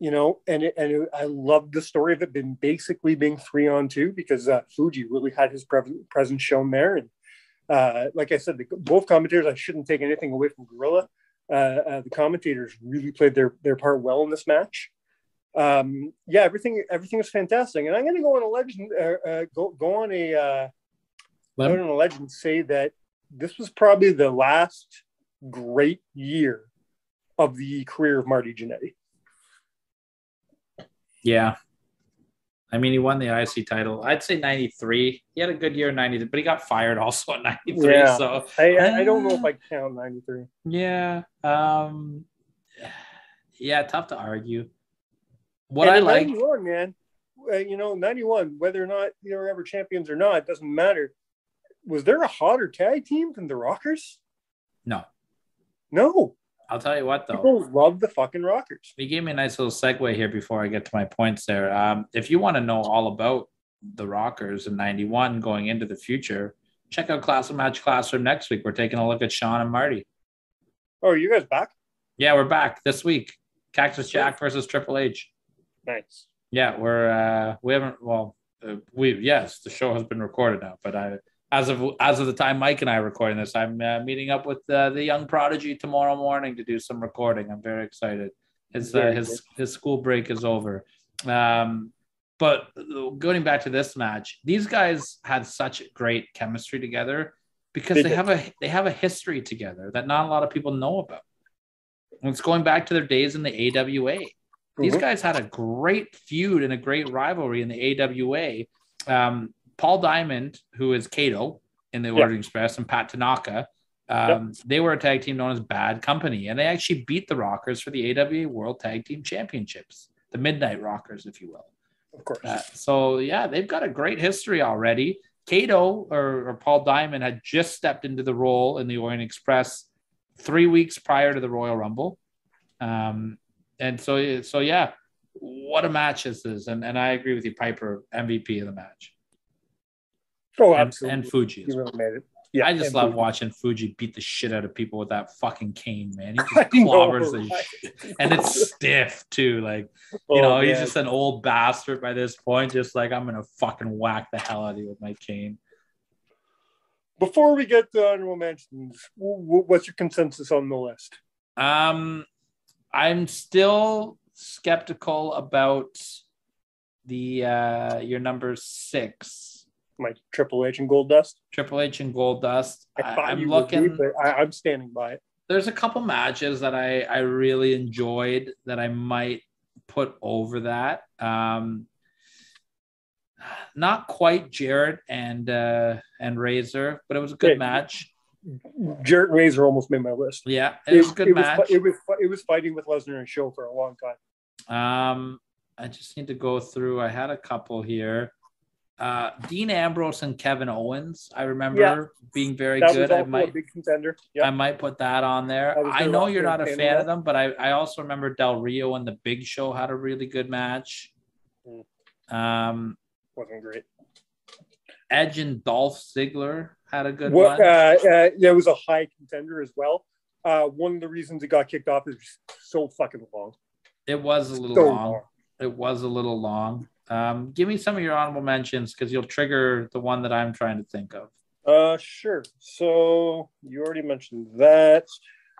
I loved the story of it basically being 3-on-2 because Fuji really had his presence shown there. And like I said, both commentators, I shouldn't take anything away from Gorilla. The commentators really played their part well in this match. Everything is fantastic. And I'm going to go on a legend, go on a legend, say that this was probably the last great year of the career of Marty Jannetty. Yeah. I mean, he won the IC title. I'd say 93. He had a good year in 93, but he got fired also in 93. Yeah. So I don't know if I count 93. Yeah. Tough to argue. What I like, 91, man, 91, whether or not they were ever champions or not, it doesn't matter. Was there a hotter tag team than the Rockers? No. I'll tell you what, though. People love the fucking Rockers. You gave me a nice little segue here before I get to my points there. If you want to know all about the Rockers in 91 going into the future, check out Classic Match Classroom next week. We're taking a look at Shawn and Marty. Oh, are you guys back? Yeah, we're back this week. Cactus Jack versus Triple H. Nice. Yeah, yes, the show has been recorded now, but as of the time Mike and I are recording this, I'm meeting up with the young prodigy tomorrow morning to do some recording. I'm very excited. His school break is over. But going back to this match, these guys had such great chemistry together because they have a history together that not a lot of people know about. And it's going back to their days in the AWA. These guys had a great feud and a great rivalry in the AWA. Paul Diamond, who is Kato in the Orient Express, and Pat Tanaka, they were a tag team known as Bad Company, and they actually beat the Rockers for the AWA World Tag Team Championships, the Midnight Rockers, if you will. Of course. So, they've got a great history already. Kato or Paul Diamond had just stepped into the role in the Orient Express 3 weeks prior to the Royal Rumble. And so what a match this is. And I agree with you, Piper, MVP of the match. Oh, absolutely. And Fuji. You really made it. Yeah, I just love watching Fuji beat the shit out of people with that fucking cane, man. He just clobbers the shit. And it's stiff, too. Like, he's just an old bastard by this point. Just like, I'm going to fucking whack the hell out of you with my cane. Before we get to honorable mentions, what's your consensus on the list? I'm still skeptical about your number 6. My Triple H and Goldust. Triple H and Goldust. I'm looking. I'm standing by it. There's a couple matches that I really enjoyed that I might put over that. Not quite Jarrett and Razor, but it was a good match. Jarrett and Razor almost made my list. Yeah, it was a good match. It was fighting with Lesnar and Show for a long time. I just need to go through. I had a couple here. Dean Ambrose and Kevin Owens, I remember being very good. I might a big contender. I might put that on there. I know you're not a fan of them, but I also remember Del Rio and the Big Show had a really good match. Wasn't great. Edge and Dolph Ziggler had a good one. There was a high contender as well. One of the reasons it got kicked off is so fucking long. It was a little long. It was a little long. Give me some of your honorable mentions because you'll trigger the one that I'm trying to think of. Sure. So you already mentioned that.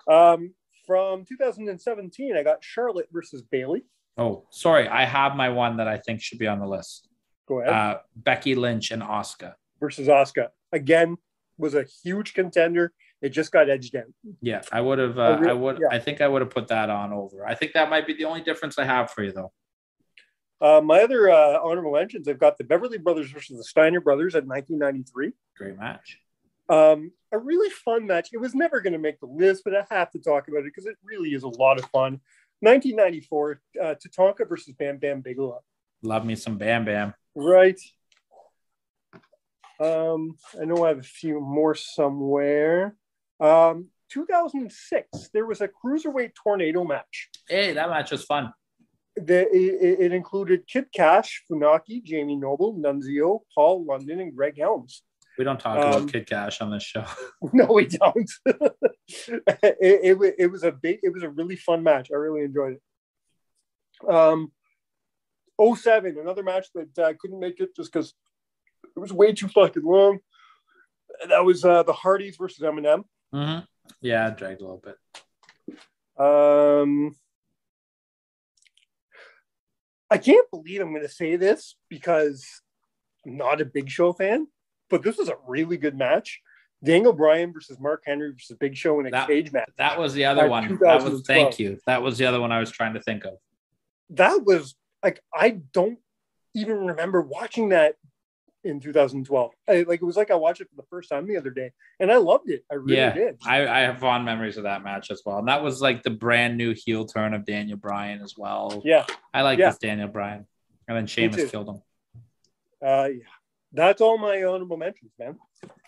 From 2017, I got Charlotte versus Bayley. Oh, sorry. I have my one that I think should be on the list. Go ahead. Becky Lynch and Asuka. Versus Asuka. Again, was a huge contender. It just got edged out. Yeah, I would have. I think I would have put that on over. I think that might be the only difference I have for you, though. My other honorable mentions, I've got the Beverly Brothers versus the Steiner Brothers at 1993. Great match. A really fun match. It was never going to make the list, but I have to talk about it because it really is a lot of fun. 1994, Tatanka versus Bam Bam Bigelow. Love me some Bam Bam. Right. I know I have a few more somewhere. 2006, there was a Cruiserweight Tornado match. Hey, that match was fun. It included Kid Cash, Funaki, Jamie Noble, Nunzio, Paul London, and Greg Helms. We don't talk about Kid Cash on this show. No, we don't. it was a really fun match. I really enjoyed it. 07, another match that couldn't make it just because it was way too fucking long. That was the Hardys versus Eminem. Mm-hmm. Yeah, it dragged a little bit. I can't believe I'm going to say this because I'm not a Big Show fan, but this was a really good match. Daniel Bryan versus Mark Henry versus Big Show in a cage match. That was the other one. Thank you. That was the other one I was trying to think of. That was like, I don't even remember watching that in 2012. It was like I watched it for the first time the other day, and I loved it. I really did. I have fond memories of that match as well. And that was like the brand new heel turn of Daniel Bryan as well. Yeah. I like this Daniel Bryan. And then Sheamus killed him. Yeah. That's all my honorable mentions, man.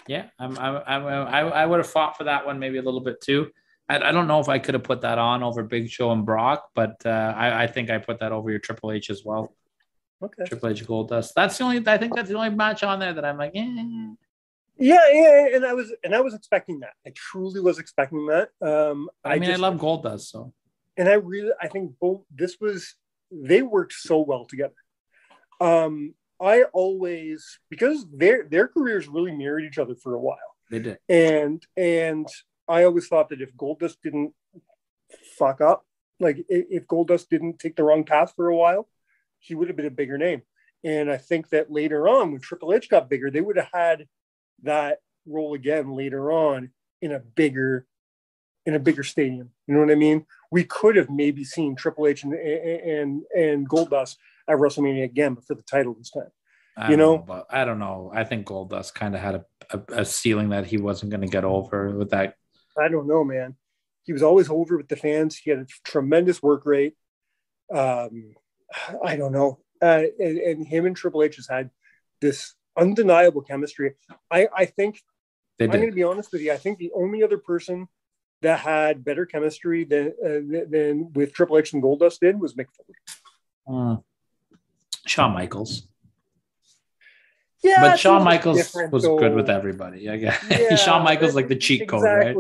Yeah. I would have fought for that one maybe a little bit too. I don't know if I could have put that on over Big Show and Brock, but I think I put that over your Triple H as well. Okay. Triple H Goldust. I think that's the only match on there that I'm like, eh. Yeah, and I was expecting that. I truly was expecting that. I love Goldust, so. And I think both they worked so well together. I always, because their careers really mirrored each other for a while. They did. And I always thought that if Goldust didn't fuck up, like if Goldust didn't take the wrong path for a while, he would have been a bigger name. And I think that later on, when Triple H got bigger, they would have had that role again later on in a bigger stadium. You know what I mean? We could have maybe seen Triple H and Goldust at WrestleMania again, but for the title this time. I don't know. I think Goldust kind of had a ceiling that he wasn't going to get over with that. I don't know, man. He was always over with the fans. He had a tremendous work rate. I don't know. And him and Triple H has had this undeniable chemistry. I think, I'm going to be honest with you, I think the only other person that had better chemistry than with Triple H and Goldust did was Mick Foley. Shawn Michaels. Yeah, but Shawn Michaels was good with everybody. I guess. Yeah, Shawn Michaels like the cheat code, right?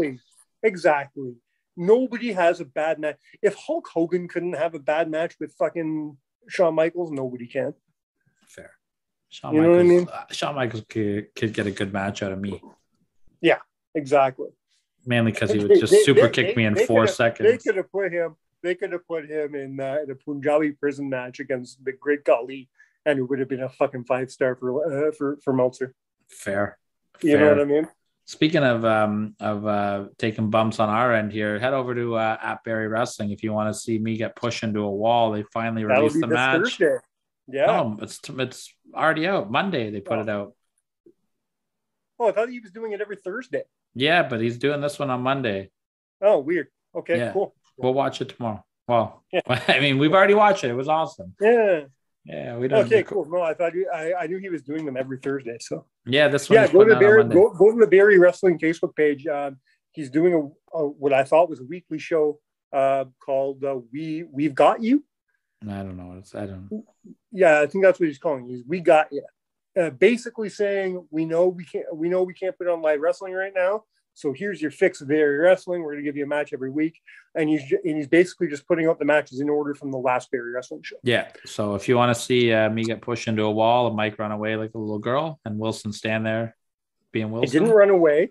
Exactly. Nobody has a bad match. If Hulk Hogan couldn't have a bad match with fucking Shawn Michaels, nobody can. Fair. You know what I mean? Shawn Michaels could get a good match out of me. Yeah, exactly. Mainly because he would just super kick me in 4 seconds. They could have put him in a Punjabi prison match against the Great Khali, and it would have been a fucking 5-star for Meltzer. Fair. You know what I mean? Speaking of taking bumps on our end here, head over to at Barry Wrestling if you want to see me get pushed into a wall. They finally released the match. Thursday. Yeah. Oh, it's already out. Monday they put it out. Oh, I thought he was doing it every Thursday. Yeah, but he's doing this one on Monday. Oh, weird. Okay, yeah. Cool. We'll watch it tomorrow. Well, yeah. I mean, we've already watched it. It was awesome. Yeah. Yeah, we don't. Okay, cool. No, I thought I knew he was doing them every Thursday. So yeah, this one. Yeah, go to the Barry Wrestling Facebook page. He's doing a what I thought was a weekly show called We've Got You. I don't know. I don't. Yeah, I think that's what he's calling it. We got you. Basically saying we know we can't put on live wrestling right now. So here's your fix of Barry Wrestling. We're going to give you a match every week, and he's basically just putting out the matches in order from the last Barry Wrestling show. Yeah. So if you want to see me get pushed into a wall and Mike run away like a little girl, and Wilson stand there being Wilson, I didn't run away.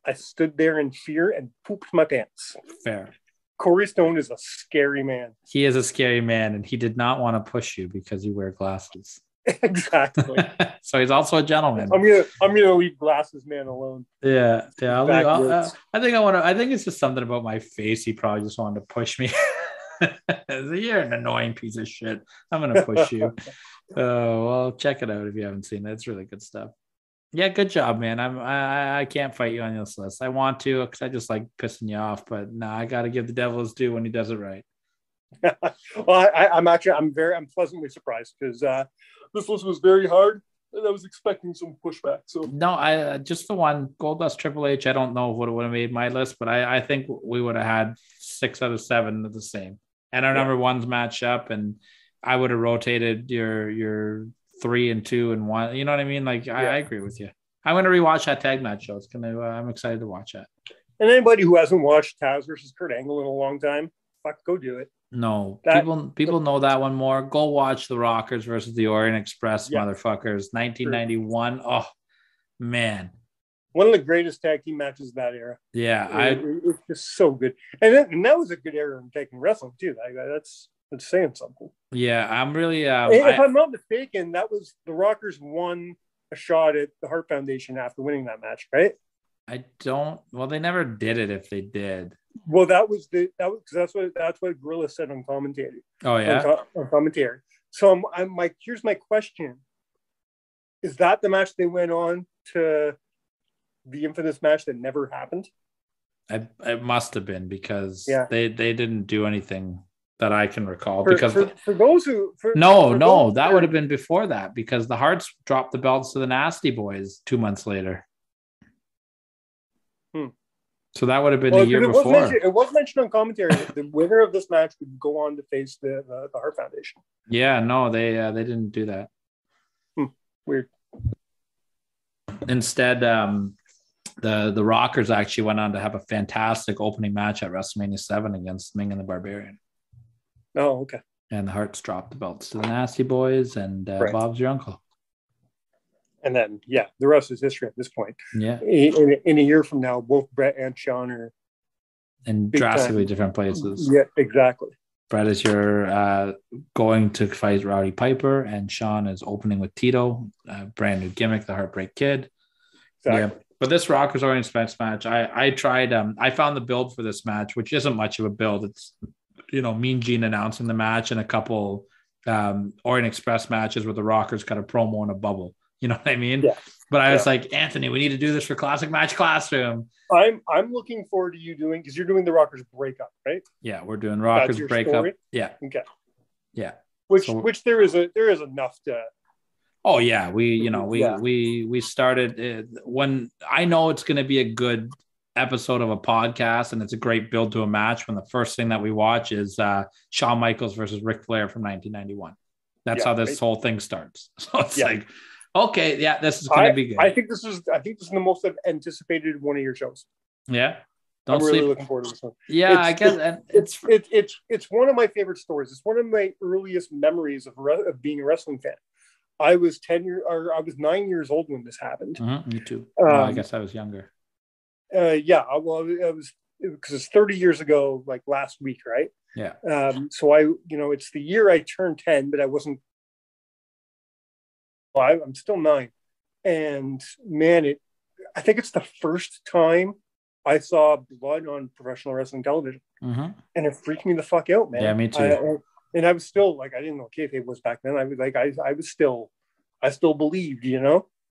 I stood there in fear and pooped my pants. Fair. Corey Stone is a scary man. He is a scary man, and he did not want to push you because you wear glasses. Exactly. So he's also a gentleman. I'm gonna leave glasses man alone. Yeah. I think it's just something about my face. He probably just wanted to push me. You're an annoying piece of shit. I'm gonna push you. Well, check it out if you haven't seen it. It's really good stuff. Yeah, good job, man. I can't fight you on this list. I want to because I just like pissing you off, but no, I got to give the devil his due when he does it right. Well, I'm pleasantly surprised because this list was very hard, and I was expecting some pushback. So no, I just the one Goldust Triple H. I don't know what would have made my list, but I think we would have had 6 out of 7 of the same, and our number ones match up, and I would have rotated your 3 and 2 and 1. You know what I mean? Like I agree with you. I'm going to rewatch that tag match show. I'm excited to watch that. And anybody who hasn't watched Taz versus Kurt Angle in a long time, go do it. No, people know that one more. Go watch the Rockers versus the Orient Express, motherfuckers. 1991. Sure. Oh man, one of the greatest tag team matches of that era. Yeah, it's just so good, and that was a good era in tag team wrestling too. That's saying something. Yeah, I'm really. If I'm not mistaken, that was the Rockers won a shot at the Hart Foundation after winning that match, right? Well, they never did it. If they did. Well, that's what Gorilla said on commentary. Oh yeah, on commentary. So here's my question: is that the match they went on to the infamous match that never happened? It must have been because they didn't do anything that I can recall. For those who that would have been before that because the Hearts dropped the belts to the Nasty Boys 2 months later. So that would have been the year before. It was mentioned on commentary that the winner of this match would go on to face the Hart Foundation. Yeah, no, they didn't do that. Weird. Instead, the Rockers actually went on to have a fantastic opening match at WrestleMania 7 against Ming and the Barbarian. Oh, okay. And the Harts dropped the belts to the Nasty Boys, and Right. Bob's your uncle. And then, the rest is history at this point. Yeah. In a year from now, both Brett and Shawn are in big drastically time. different places. Yeah, exactly. Brett is your going to fight Rowdy Piper, and Shawn is opening with Tito, brand new gimmick, the Heartbreak Kid. Exactly. Yeah. But this Rockers Orient Express match, I tried. I found the build for this match, which isn't much of a build. It's Mean Gene announcing the match and a couple Orient Express matches where the Rockers got a promo in a bubble. You know what I mean? Yeah. But I was like, Anthony, we need to do this for Classic Match Classroom. I'm looking forward to you doing, because you're doing the Rockers breakup, right? Yeah, we're doing Rockers breakup. Story? Yeah. Okay. Yeah. Which there is enough to. Oh yeah, we started when I know it's going to be a good episode of a podcast and it's a great build to a match when the first thing that we watch is Shawn Michaels versus Ric Flair from 1991. That's how this whole thing starts. So it's like, okay, this is going to be good. I think this is the most anticipated one of your shows. Yeah. I'm really looking forward to this one. Yeah, I guess it's one of my favorite stories. It's one of my earliest memories of being a wrestling fan. I was 9 years old when this happened. Me too. I guess I was younger. It was because it's 30 years ago, like last week, right? Yeah. So it's the year I turned 10, but I wasn't. Well, I'm still 9, and man, I think it's the first time I saw blood on professional wrestling television, and it freaked me the fuck out, man. Yeah, me too. And I was still like, I didn't know what kayfabe was back then. I was like, I still believed,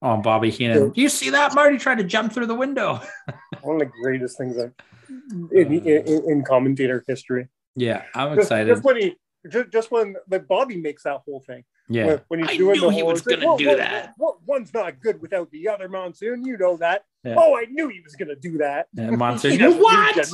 Oh, Bobby Heenan. Do you see that? Marty tried to jump through the window. One of the greatest things in commentator history. Yeah, I'm excited. Just when Bobby makes that whole thing. Yeah. When he's I doing knew he was going to do that. One's not good without the other, Monsoon. You know that. Yeah. Oh, I knew he was going to do that. Yeah, Monsoon. What?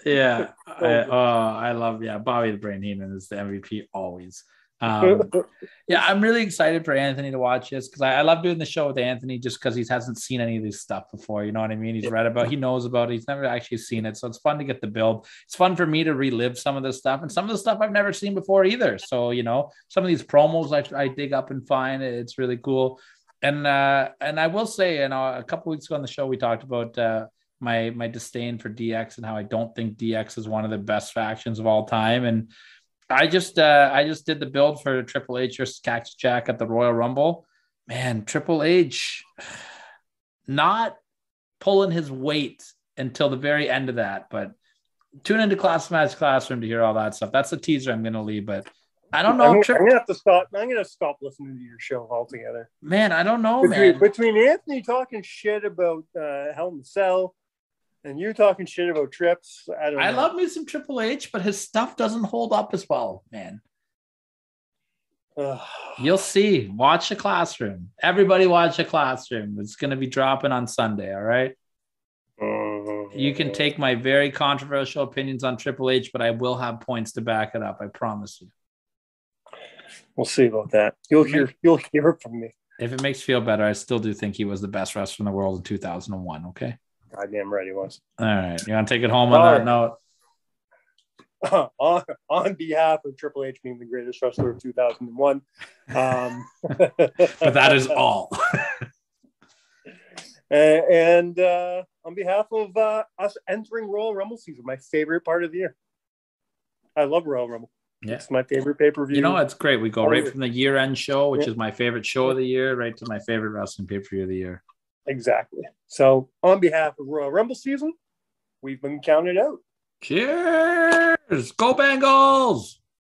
Yeah. I love, Bobby the Brain Heenan is the MVP always. I'm really excited for Anthony to watch this because I love doing the show with Anthony just because he hasn't seen any of this stuff before. You know what I mean? He's read about, he knows about it. He's never actually seen it. So it's fun to get the build. It's fun for me to relive some of this stuff and some of the stuff I've never seen before either. So, some of these promos I dig up and find it's really cool. And I will say, a couple weeks ago on the show, we talked about my disdain for DX and how I don't think DX is one of the best factions of all time. And I just did the build for Triple H versus Cactus Jack at the Royal Rumble. Man, Triple H not pulling his weight until the very end of that. But tune into Class Match Classroom to hear all that stuff. That's the teaser I'm going to leave. But I don't know. I'm going to have to stop. I'm going to stop listening to your show altogether. Man, I don't know, man. Between Anthony talking shit about Hell in the Cell, and you talking shit about Trips. I love me some Triple H, but his stuff doesn't hold up as well, man. You'll see. Watch the Classroom. Everybody watch the Classroom. It's going to be dropping on Sunday, all right? You can take my very controversial opinions on Triple H, but I will have points to back it up. I promise you. We'll see about that. You'll hear from me. If it makes you feel better, I still do think he was the best wrestler in the world in 2001, okay? Goddamn right he was. All right. You want to take it home on that note? On behalf of Triple H being the greatest wrestler of 2001. But that is all. and on behalf of us entering Royal Rumble season, my favorite part of the year. I love Royal Rumble. Yeah. It's my favorite pay-per-view. It's great. We go right from the year-end show, which is my favorite show of the year, right to my favorite wrestling pay-per-view of the year. Exactly. So on behalf of Royal Rumble season, we've been counted out. Cheers! Go Bengals!